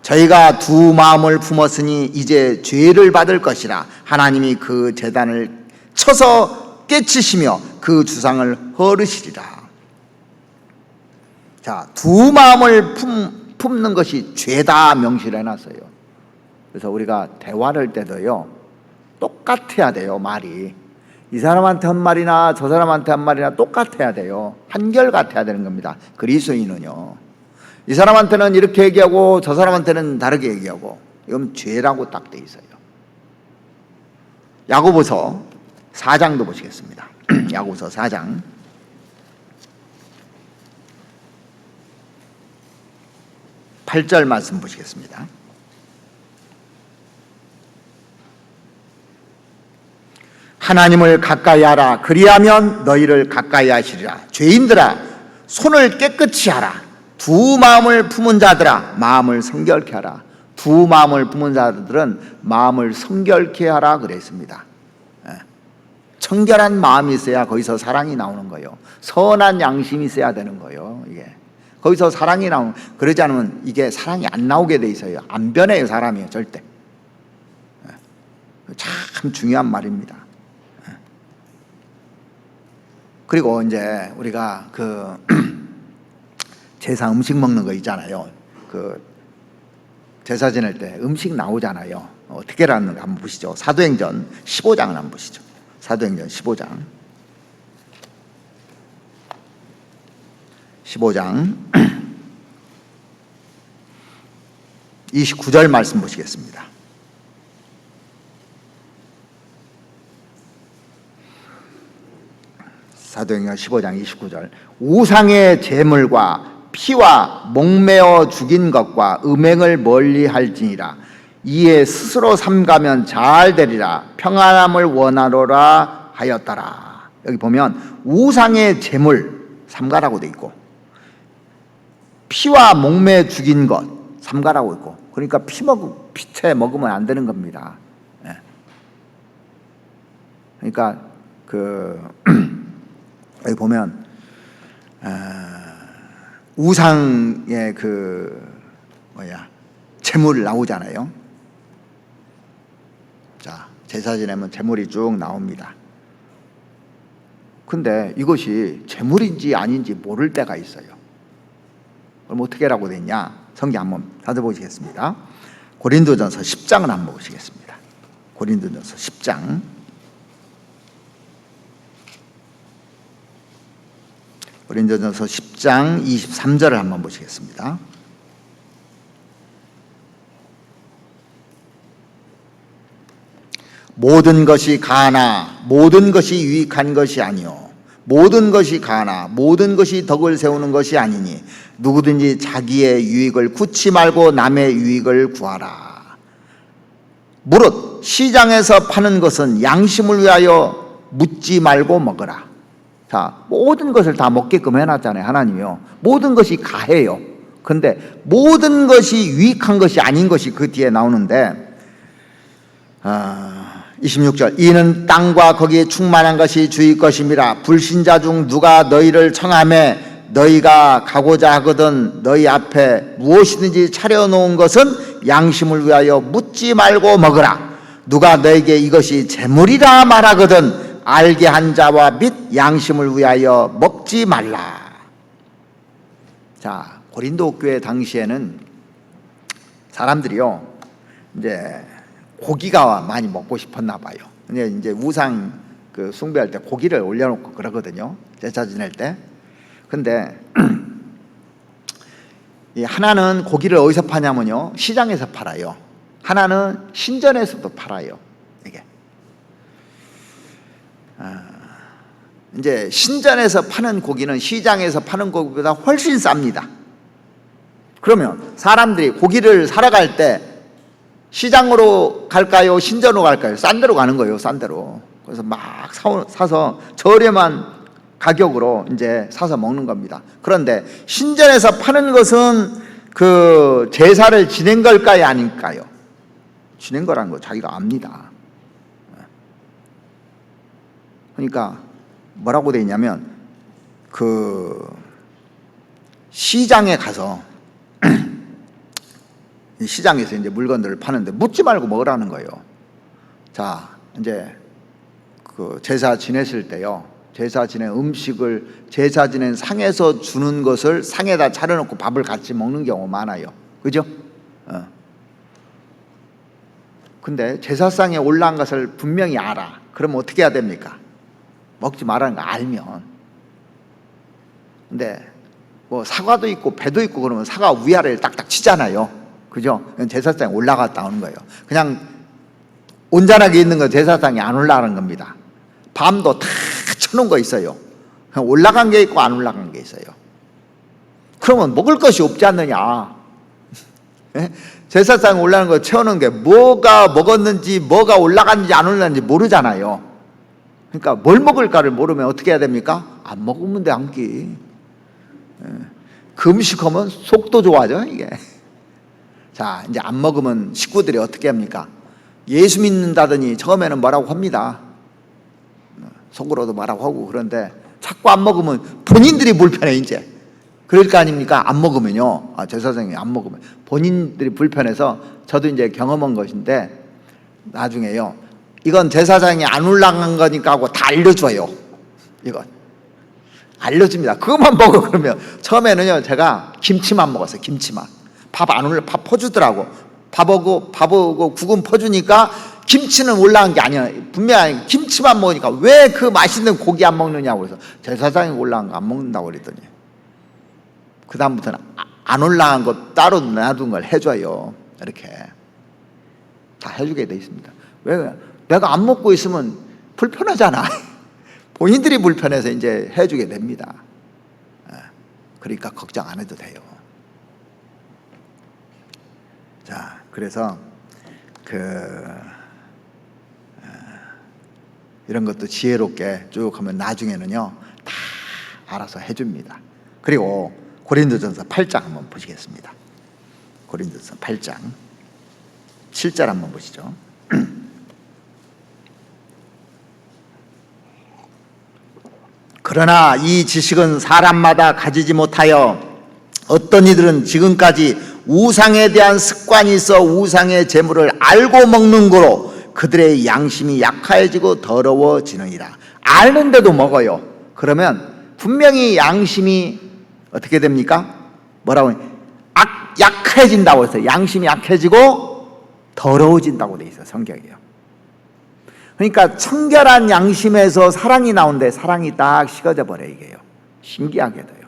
저희가 두 마음을 품었으니 이제 죄를 받을 것이라. 하나님이 그 제단을 쳐서 깨치시며 그 주상을 헐으시리라. 자, 두 마음을 품는 것이 죄다 명시를 해놨어요. 그래서 우리가 대화를 할 때도요, 똑같아야 돼요. 말이 이 사람한테 한 말이나 저 사람한테 한 말이나 똑같아야 돼요. 한결같아야 되는 겁니다. 그리스도인은요, 이 사람한테는 이렇게 얘기하고 저 사람한테는 다르게 얘기하고, 이건 죄라고 딱 돼 있어요. 야고보서 4장도 보시겠습니다. 야고보서 4장 8절 말씀 보시겠습니다. 하나님을 가까이 하라. 그리하면 너희를 가까이 하시리라. 죄인들아, 손을 깨끗이 하라. 두 마음을 품은 자들아, 마음을 성결케 하라. 두 마음을 품은 자들은 마음을 성결케 하라 그랬습니다. 청결한 마음이 있어야 거기서 사랑이 나오는 거예요. 선한 양심이 있어야 되는 거예요. 이게 거기서 사랑이 나오면, 그러지 않으면 이게 사랑이 안 나오게 돼 있어요. 안 변해요, 사람이 절대. 참 중요한 말입니다. 그리고 이제 우리가 그 제사 음식 먹는 거 있잖아요. 그 제사 지낼 때 음식 나오잖아요. 어떻게 하는가 한번 보시죠. 사도행전 15장을 한번 보시죠. 사도행전 15장 29절 말씀 보시겠습니다. 사도행전 15장 29절. 우상의 제물과 피와 목매어 죽인 것과 음행을 멀리할지니라. 이에 스스로 삼가면 잘 되리라. 평안함을 원하노라 하였더라. 여기 보면 우상의 제물 삼가라고 돼 있고, 피와 목매 죽인 것 삼가라고 있고, 그러니까 피채 먹으면 안 되는 겁니다. 그러니까 여기 보면 우상의 제물 나오잖아요. 자, 제사 지내면 제물이 쭉 나옵니다. 근데 이것이 제물인지 아닌지 모를 때가 있어요. 그럼 어떻게 하라고 돼 있냐? 성경 한번 찾아보시겠습니다. 고린도전서 10장을 한번 보시겠습니다. 고린도전서 10장 고린도전서 10장 23절을 한번 보시겠습니다. 모든 것이 가하나 모든 것이 유익한 것이 아니요 모든 것이 가하나 모든 것이 덕을 세우는 것이 아니니 누구든지 자기의 유익을 구치 말고 남의 유익을 구하라. 무릇 시장에서 파는 것은 양심을 위하여 묻지 말고 먹으라. 자, 모든 것을 다 먹게끔 해놨잖아요, 하나님이요. 모든 것이 가해요. 근데 모든 것이 유익한 것이 아닌 것이 그 뒤에 나오는데 26절. 이는 땅과 거기에 충만한 것이 주의 것임이라. 불신자 중 누가 너희를 청하매 너희가 가고자 하거든 너희 앞에 무엇이든지 차려놓은 것은 양심을 위하여 묻지 말고 먹으라. 누가 너에게 이것이 재물이라 말하거든 알게 한 자와 및 양심을 위하여 먹지 말라. 자, 고린도 교회 당시에는 사람들이요, 이제 고기가 많이 먹고 싶었나 봐요. 근데 이제 우상 숭배할 때 고기를 올려놓고 그러거든요, 제사 지낼 때. 근데 하나는 고기를 어디서 파냐면요, 시장에서 팔아요. 하나는 신전에서도 팔아요. 이게 이제 신전에서 파는 고기는 시장에서 파는 고기보다 훨씬 쌉니다. 그러면 사람들이 고기를 사러 갈 때 시장으로 갈까요? 신전으로 갈까요? 싼 데로 가는 거예요, 싼 데로. 그래서 막 사서 저렴한 가격으로 이제 사서 먹는 겁니다. 그런데 신전에서 파는 것은 그 제사를 지낸 걸까요? 아닐까요? 지낸 거라는 거 자기가 압니다. 그러니까 뭐라고 돼 있냐면 그 시장에 가서 시장에서 이제 물건들을 파는데 묻지 말고 먹으라는 거예요. 자, 이제 그 제사 지냈을 때요, 제사 지낸 음식을 제사 지낸 상에서 주는 것을 상에다 차려놓고 밥을 같이 먹는 경우 많아요. 그죠? 근데 제사상에 올라간 것을 분명히 알아. 그러면 어떻게 해야 됩니까? 먹지 말라는 거 알면. 근데 뭐 사과도 있고 배도 있고 그러면 사과 위아래를 딱딱 치잖아요. 그죠? 제사상에 올라갔다 오는 거예요. 그냥 온전하게 있는 건 제사상에 안 올라가는 겁니다. 밤도 다 쳐놓은 거 있어요. 그냥 올라간 게 있고 안 올라간 게 있어요. 그러면 먹을 것이 없지 않느냐. 제사상에 올라가는 거 채워놓은 게 뭐가 먹었는지 뭐가 올라갔는지 안 올라갔는지 모르잖아요. 그러니까 뭘 먹을까를 모르면 어떻게 해야 됩니까? 안 먹으면 돼, 한 끼. 금식하면 속도 좋아져, 이게. 자, 이제 안 먹으면 식구들이 어떻게 합니까? 예수 믿는다더니 처음에는 뭐라고 합니다. 속으로도 뭐라고 하고. 그런데 자꾸 안 먹으면 본인들이 불편해, 이제. 그럴 거 아닙니까? 안 먹으면요. 제사장이 안 먹으면 본인들이 불편해서, 저도 이제 경험한 것인데, 나중에요, 이건 제사장이 안 올라간 거니까 하고 다 알려줘요. 이건 알려줍니다. 그것만 먹어. 그러면 처음에는요, 제가 김치만 먹었어요. 김치만. 밥 안 올려, 밥 퍼주더라고. 밥하고 국은 퍼주니까 김치는 올라간 게 아니야. 분명히 김치만 먹으니까 왜 그 맛있는 고기 안 먹느냐고. 그래서 제사장이 올라간 거 안 먹는다고 그랬더니, 그 다음부터는 안 올라간 거 따로 놔둔 걸 해줘요. 이렇게 다 해주게 돼 있습니다. 왜? 내가 안 먹고 있으면 불편하잖아. 본인들이 불편해서 이제 해주게 됩니다. 그러니까 걱정 안 해도 돼요. 자, 그래서 이런 것도 지혜롭게 쭉 하면 나중에는요, 다 알아서 해줍니다. 그리고 고린도전서 8장 한번 보시겠습니다. 고린도전서 8장 7절 한번 보시죠. 그러나 이 지식은 사람마다 가지지 못하여 어떤 이들은 지금까지 우상에 대한 습관이 있어 우상의 제물을 알고 먹는 거로 그들의 양심이 약해지고 더러워지느니라. 아는데도 먹어요. 그러면 분명히 양심이 어떻게 됩니까? 뭐라고? 약해진다고 했어요. 양심이 약해지고 더러워진다고 돼 있어요. 성경이요. 그러니까 청결한 양심에서 사랑이 나오는데 사랑이 딱 식어져 버려. 이게요. 신기하게도요.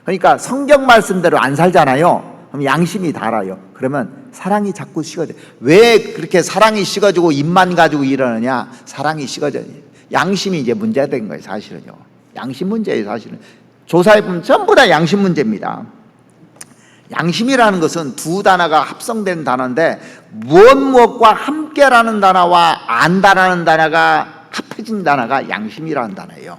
그러니까 성경 말씀대로 안 살잖아요. 그럼 양심이 달아요. 그러면 사랑이 자꾸 식어져요. 왜 그렇게 사랑이 식어지고 입만 가지고 이러느냐? 사랑이 식어져요. 양심이 이제 문제된 거예요. 사실은요. 양심 문제예요. 사실은 조사해보면 전부 다 양심 문제입니다. 양심이라는 것은 두 단어가 합성된 단어인데, 무엇과 함께라는 단어와 안다라는 단어가 합해진 단어가 양심이라는 단어예요.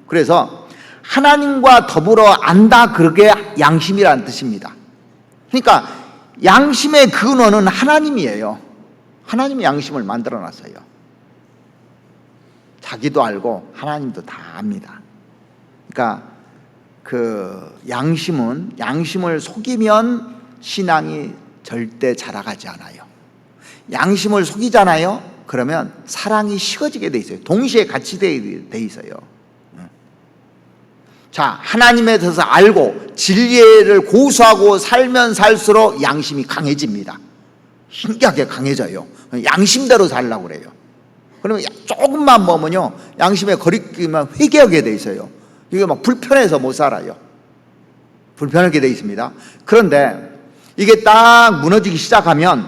그래서 하나님과 더불어 안다, 그게 양심이라는 뜻입니다. 그러니까 양심의 근원은 하나님이에요. 하나님이 양심을 만들어 놨어요. 자기도 알고 하나님도 다 압니다. 그러니까 양심을 속이면 신앙이 절대 자라가지 않아요. 양심을 속이잖아요. 그러면 사랑이 식어지게 돼 있어요. 동시에 같이 돼 있어요. 자, 하나님에 대해서 알고 진리를 고수하고 살면 살수록 양심이 강해집니다. 신기하게 강해져요. 양심대로 살려고 그래요. 그러면 조금만 먹으면요, 양심에 거리끼면 회개하게 돼 있어요. 이게 막 불편해서 못 살아요. 불편하게 돼 있습니다. 그런데 이게 딱 무너지기 시작하면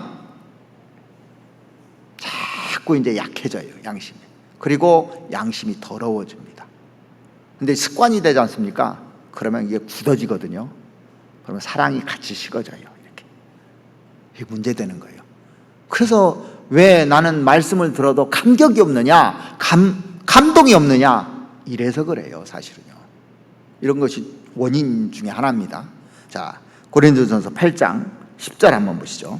자꾸 이제 약해져요. 양심이. 그리고 양심이 더러워집니다. 근데 습관이 되지 않습니까? 그러면 이게 굳어지거든요. 그러면 사랑이 같이 식어져요. 이렇게. 이게 문제되는 거예요. 그래서 왜 나는 말씀을 들어도 감격이 없느냐? 감동이 없느냐? 이래서 그래요. 사실은요. 이런 것이 원인 중에 하나입니다. 자, 고린도전서 8장 10절 한번 보시죠.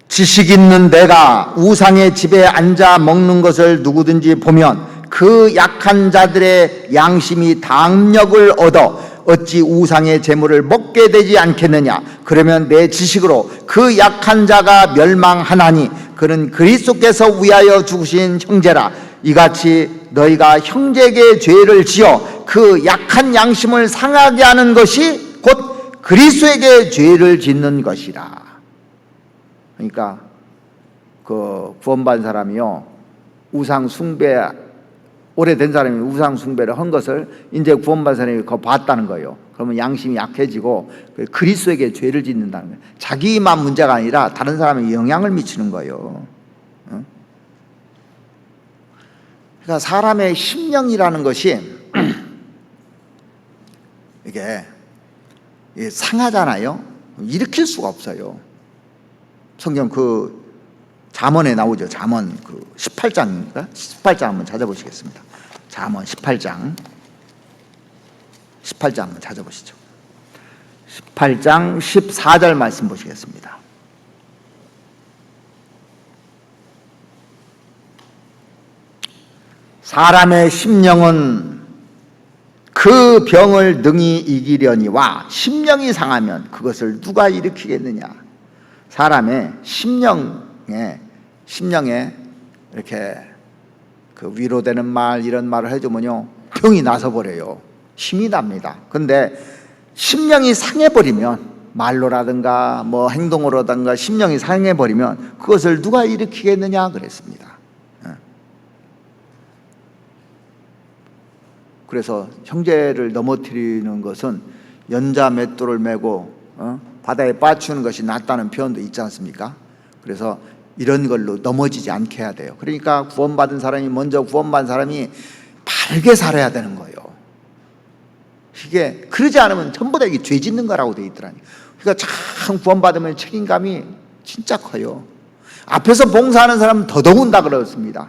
지식 있는 내가 우상의 집에 앉아 먹는 것을 누구든지 보면 그 약한 자들의 양심이 담력을 얻어 어찌 우상의 재물을 먹게 되지 않겠느냐. 그러면 내 지식으로 그 약한 자가 멸망하나니 그는 그리스도께서 위하여 죽으신 형제라. 이같이 너희가 형제에게 죄를 지어 그 약한 양심을 상하게 하는 것이 곧 그리스도에게 죄를 짓는 것이라. 그러니까 그 구원받은 사람이요, 우상 숭배, 오래된 사람이 우상 숭배를 한 것을 이제 구원받은 사람이 그거 봤다는 거예요. 그러면 양심이 약해지고 그리스도에게 죄를 짓는다는 거예요. 자기만 문제가 아니라 다른 사람에게 영향을 미치는 거예요. 그러니까 사람의 심령이라는 것이 이게 상하잖아요. 일으킬 수가 없어요. 성경 그 잠언에 나오죠. 잠언 그 18장인가? 18장 한번 찾아보시겠습니다. 잠언 18장 한번 찾아보시죠. 18장 14절 말씀 보시겠습니다. 사람의 심령은 그 병을 능히 이기려니와 심령이 상하면 그것을 누가 일으키겠느냐. 사람의 심령에 이렇게 그 위로되는 말, 이런 말을 해주면요, 병이 나서 버려요. 힘이 납니다. 근데 심령이 상해버리면, 말로라든가 뭐 행동으로든가 심령이 상해버리면 그것을 누가 일으키겠느냐 그랬습니다. 그래서 형제를 넘어뜨리는 것은 연자 맷돌을 메고 바다에 빠뜨리는 것이 낫다는 표현도 있지 않습니까? 그래서 이런 걸로 넘어지지 않게 해야 돼요. 그러니까 구원받은 사람이, 먼저 구원받은 사람이 바르게 살아야 되는 거예요. 이게 그러지 않으면 전부 다 이게 죄 짓는 거라고 돼 있더라니까요. 그러니까 참 구원받으면 책임감이 진짜 커요. 앞에서 봉사하는 사람은 더더군다 그렇습니다.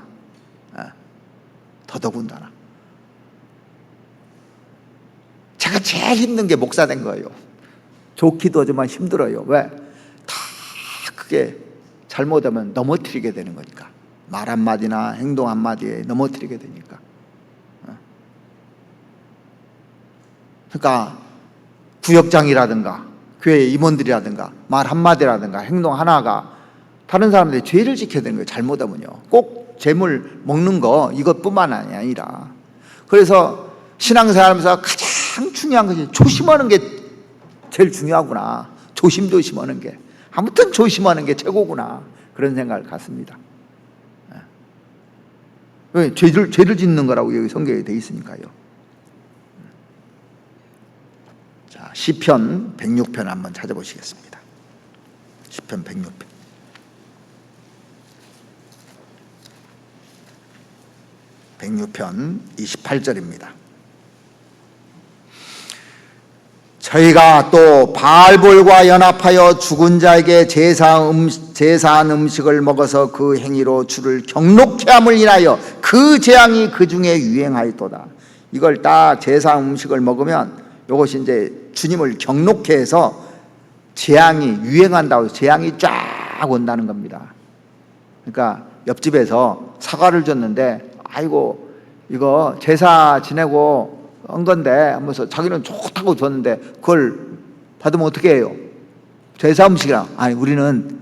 더더군다나. 제가 제일 힘든 게 목사 된 거예요. 좋기도 하지만 힘들어요. 왜? 다 그게 잘못하면 넘어뜨리게 되는 거니까. 말 한마디나 행동 한마디에 넘어뜨리게 되니까. 그러니까 구역장이라든가 교회 임원들이라든가 말 한마디라든가 행동 하나가 다른 사람들이 죄를 지켜야 되는 거예요. 잘못하면요. 꼭 재물 먹는 거 이것뿐만 아니라. 그래서 신앙생활하면서 가장 중요한 것이 조심하는 게 제일 중요하구나. 조심하는 게. 아무튼 조심하는 게 최고구나. 그런 생각을 갖습니다. 왜? 죄를 짓는 거라고 여기 성경에 돼 있으니까요. 자, 시편 106편 한번 찾아보시겠습니다. 시편 106편. (106편) 28절입니다. 저희가 또 바알볼과 연합하여 죽은 자에게 제사한 음식을 먹어서 그 행위로 주를 경록케 함을 인하여 그 재앙이 그 중에 유행하였도다. 이걸 딱 제사한 음식을 먹으면 이것이 이제 주님을 경록케 해서 재앙이 유행한다고 해서 재앙이 쫙 온다는 겁니다. 그러니까 옆집에서 사과를 줬는데, 아이고 이거 제사 지내고 한 건데 하면서 자기는 좋다고 줬는데 그걸 받으면 어떻게 해요? 제사 음식이라. 아니 우리는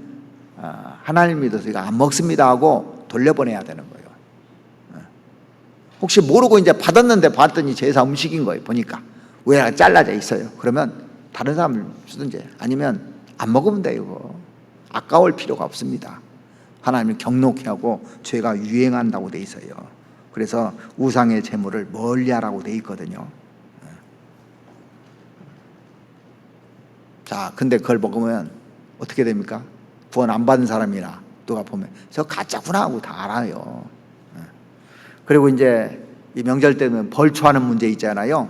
하나님 믿어서 이거 안 먹습니다 하고 돌려보내야 되는 거예요. 혹시 모르고 이제 받았는데 봤더니 제사 음식인 거예요. 보니까 왜 잘라져 있어요. 그러면 다른 사람을 주든지 아니면 안 먹으면 돼요. 이거 아까울 필요가 없습니다. 하나님을 경록히 하고 죄가 유행한다고 돼 있어요. 그래서 우상의 제물을 멀리하라고 돼 있거든요. 자, 근데 그걸 먹으면 어떻게 됩니까? 구원 안 받은 사람이나 누가 보면 저 가짜구나 하고 다 알아요. 그리고 이제 이 명절 때는 벌초하는 문제 있잖아요.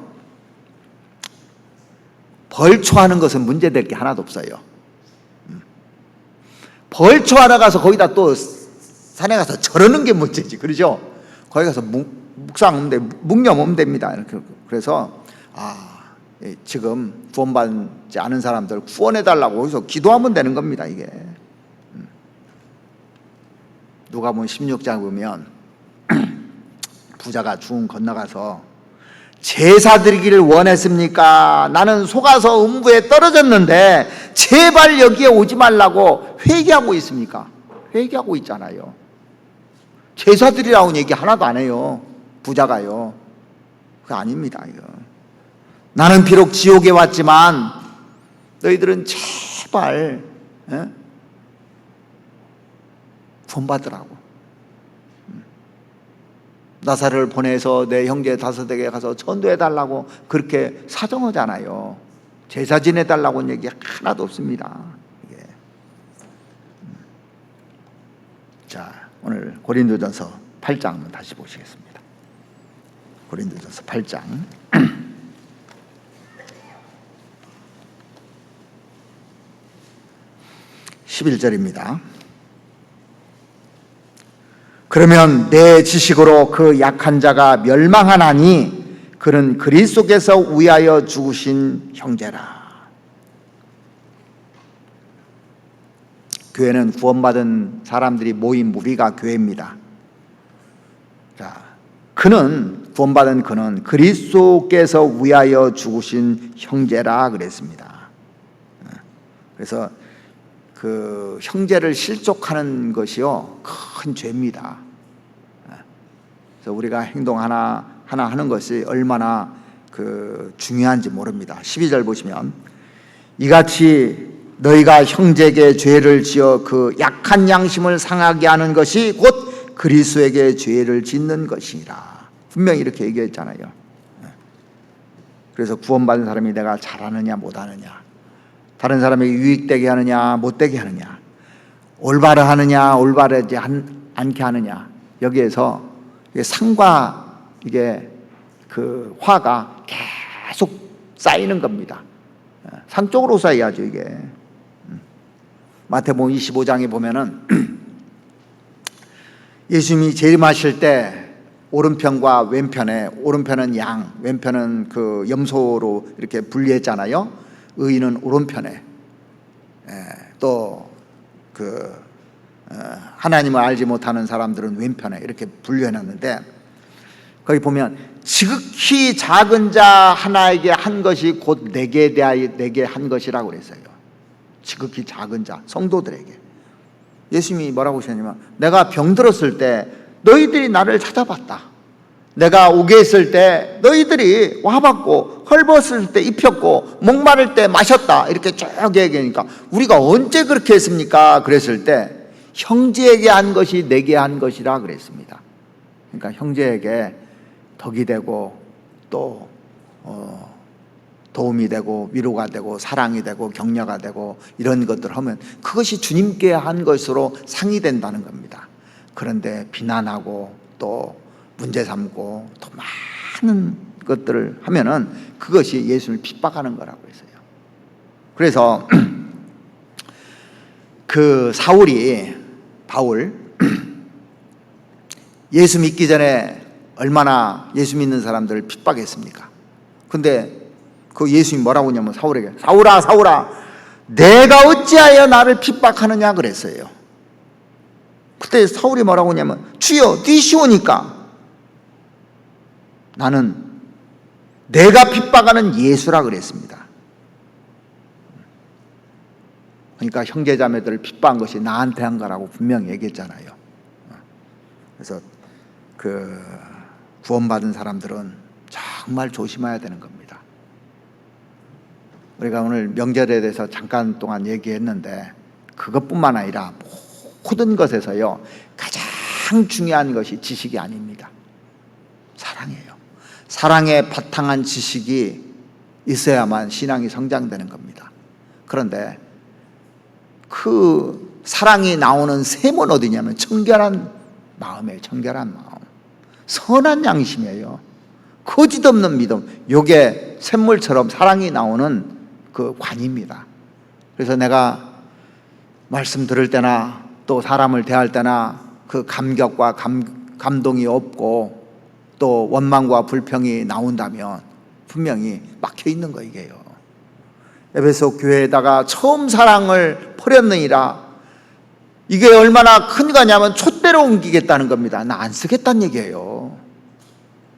벌초하는 것은 문제될 게 하나도 없어요. 벌초하러 가서 거기다 또 산에 가서 저러는 게 문제지, 그러죠? 거기 가서 묵념 오면 됩니다. 그래서 지금 구원받지 않은 사람들 구원해달라고 거기서 기도하면 되는 겁니다. 이게 누가복음 16장 보면 부자가 죽음 건너가서 제사 드리기를 원했습니까? 나는 속아서 음부에 떨어졌는데 제발 여기에 오지 말라고 회개하고 있습니까? 회개하고 있잖아요. 제사 드리라고 얘기 하나도 안 해요. 부자가요. 그거 아닙니다. 이거. 나는 비록 지옥에 왔지만 너희들은 제발 구원받으라고. 나사를 보내서 내 형제 다섯에게 가서 전도해달라고 그렇게 사정하잖아요. 제사 지내달라고 얘기 하나도 없습니다. 이게. 자, 오늘 고린도전서 8장 한번 다시 보시겠습니다. 고린도전서 8장 11절입니다. 그러면 내 지식으로 그 약한 자가 멸망하나니 그는 그리스도께서 위하여 죽으신 형제라. 교회는 구원받은 사람들이 모인 무리가 교회입니다. 자, 그는 구원받은 그는 그리스도께서 위하여 죽으신 형제라 그랬습니다. 그래서 그 형제를 실족하는 것이요 큰 죄입니다. 그래서 우리가 행동 하나 하는 것이 얼마나 그 중요한지 모릅니다. 12절 보시면 이같이 너희가 형제에게 죄를 지어 그 약한 양심을 상하게 하는 것이 곧 그리스도에게 죄를 짓는 것이라. 분명히 이렇게 얘기했잖아요. 그래서 구원받은 사람이 내가 잘하느냐 못하느냐, 다른 사람에게 유익되게 하느냐 못되게 하느냐, 올바르 하느냐 올바르지 않게 하느냐, 여기에서 상과 이게 그 화가 계속 쌓이는 겁니다. 상 쪽으로 쌓여야죠 이게. 마태복음 25장에 보면은 예수님이 재림하실 때 오른편과 왼편에, 오른편은 양, 왼편은 그 염소로 이렇게 분리했잖아요. 의인은 오른편에, 또 그 하나님을 알지 못하는 사람들은 왼편에 이렇게 분류해놨는데, 거기 보면 지극히 작은 자 하나에게 한 것이 곧 내게 대하여 내게 한 것이라고 그랬어요. 지극히 작은 자, 성도들에게. 예수님이 뭐라고 하셨냐면, 내가 병들었을 때 너희들이 나를 찾아봤다. 내가 오게 했을 때 너희들이 와봤고, 헐벗을 때 입혔고, 목마를 때 마셨다. 이렇게 쭉 얘기하니까 우리가 언제 그렇게 했습니까? 그랬을 때 형제에게 한 것이 내게 한 것이라 그랬습니다. 그러니까 형제에게 덕이 되고 또 도움이 되고 위로가 되고 사랑이 되고 격려가 되고 이런 것들을 하면 그것이 주님께 한 것으로 상이 된다는 겁니다. 그런데 비난하고 또 문제 삼고 또 많은 것들을 하면은 그것이 예수를 핍박하는 거라고 했어요. 그래서 그 바울 예수 믿기 전에 얼마나 예수 믿는 사람들을 핍박했습니까? 근데 그 예수님이 뭐라고 하냐면 사울에게, 사울아 사울아 내가 어찌하여 나를 핍박하느냐 그랬어요. 그때 사울이 뭐라고 하냐면, 주여 네 쉬우니까. 나는 내가 핍박하는 예수라 그랬습니다. 그러니까 형제자매들을 핍박한 것이 나한테 한 거라고 분명히 얘기했잖아요. 그래서 그 구원받은 사람들은 정말 조심해야 되는 겁니다. 우리가 오늘 명절에 대해서 잠깐 동안 얘기했는데, 그것뿐만 아니라 모든 것에서요 가장 중요한 것이 지식이 아닙니다. 사랑이에요. 사랑에 바탕한 지식이 있어야만 신앙이 성장되는 겁니다. 그런데 그 사랑이 나오는 셈은 어디냐면 청결한 마음이에요. 청결한 마음, 선한 양심이에요. 거짓 없는 믿음, 요게 샘물처럼 사랑이 나오는 그 관입니다. 그래서 내가 말씀 들을 때나 또 사람을 대할 때나 그 감격과 감동이 없고 또 원망과 불평이 나온다면 분명히 막혀 있는 거 이게요. 에베소 교회에다가 처음 사랑을 버렸느니라, 이게 얼마나 큰 거냐면 촛대로 옮기겠다는 겁니다. 나 안 쓰겠다는 얘기예요.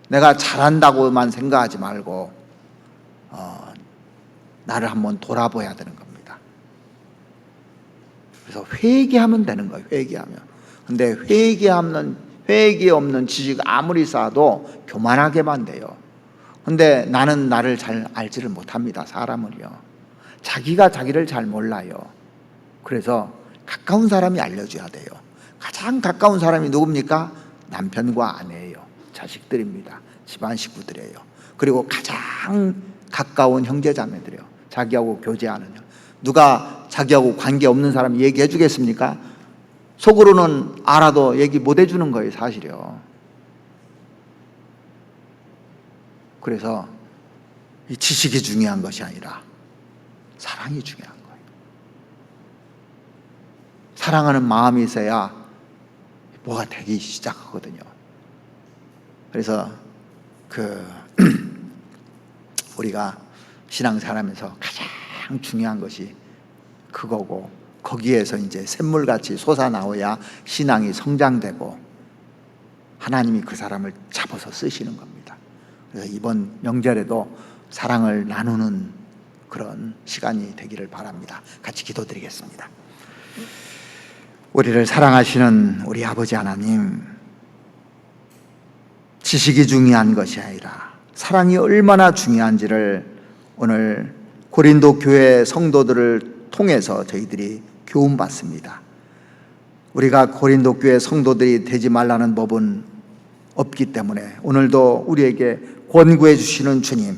내가 잘한다고만 생각하지 말고 나를 한번 돌아봐야 되는 겁니다. 그래서 회개하면 되는 거예요. 회개하면. 근데 회개 없는 지식 아무리 쌓아도 교만하게만 돼요. 근데 나는 나를 잘 알지를 못합니다. 사람을요. 자기가 자기를 잘 몰라요. 그래서 가까운 사람이 알려줘야 돼요. 가장 가까운 사람이 누굽니까? 남편과 아내예요. 자식들입니다. 집안 식구들이에요. 그리고 가장 가까운 형제자매들이에요. 자기하고 교제하는. 누가 자기하고 관계없는 사람 얘기해 주겠습니까? 속으로는 알아도 얘기 못 해주는 거예요, 사실이요. 그래서 이 지식이 중요한 것이 아니라 사랑이 중요한 거예요. 사랑하는 마음이 있어야 뭐가 되기 시작하거든요. 그래서 우리가 신앙생활하면서 가장 중요한 것이 그거고, 거기에서 이제 샘물같이 솟아나와야 신앙이 성장되고 하나님이 그 사람을 잡아서 쓰시는 겁니다. 그래서 이번 명절에도 사랑을 나누는 그런 시간이 되기를 바랍니다. 같이 기도드리겠습니다. 우리를 사랑하시는 우리 아버지 하나님, 지식이 중요한 것이 아니라 사랑이 얼마나 중요한지를 오늘 고린도 교회 성도들을 통해서 저희들이 교훈받습니다. 우리가 고린도 교회 성도들이 되지 말라는 법은 없기 때문에 오늘도 우리에게 권고해 주시는 주님,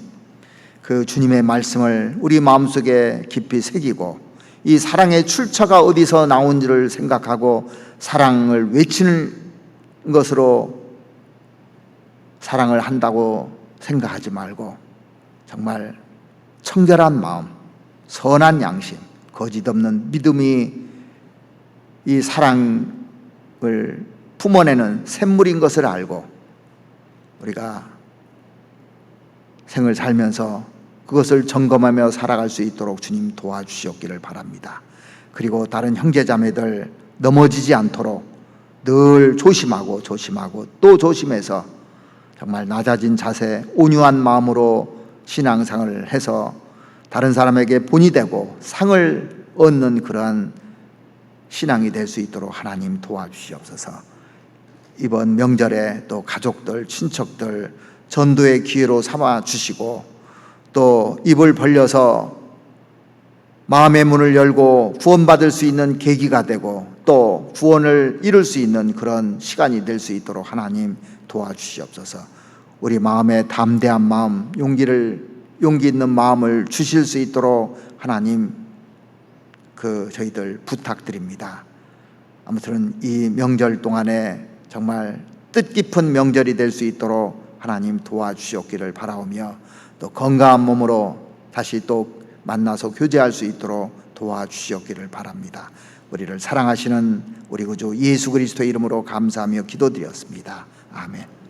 그 주님의 말씀을 우리 마음속에 깊이 새기고 이 사랑의 출처가 어디서 나온지를 생각하고 사랑을 외치는 것으로 사랑을 한다고 생각하지 말고 정말 청결한 마음, 선한 양심, 거짓 없는 믿음이 이 사랑을 품어내는 샘물인 것을 알고 우리가 생을 살면서 그것을 점검하며 살아갈 수 있도록 주님 도와주시옵기를 바랍니다. 그리고 다른 형제자매들 넘어지지 않도록 늘 조심하고 또 조심해서 정말 낮아진 자세, 온유한 마음으로 신앙생활을 해서 다른 사람에게 본이 되고 상을 얻는 그러한 신앙이 될 수 있도록 하나님 도와주시옵소서. 이번 명절에 또 가족들, 친척들 전도의 기회로 삼아 주시고 또 입을 벌려서 마음의 문을 열고 구원받을 수 있는 계기가 되고 또 구원을 이룰 수 있는 그런 시간이 될 수 있도록 하나님 도와주시옵소서. 우리 마음에 담대한 마음, 용기 있는 마음을 주실 수 있도록 하나님 저희들 부탁드립니다. 아무튼 이 명절 동안에 정말 뜻깊은 명절이 될 수 있도록 하나님 도와주시옵기를 바라오며 또 건강한 몸으로 다시 또 만나서 교제할 수 있도록 도와주시옵기를 바랍니다. 우리를 사랑하시는 우리 구주 예수 그리스도의 이름으로 감사하며 기도드렸습니다. 아멘.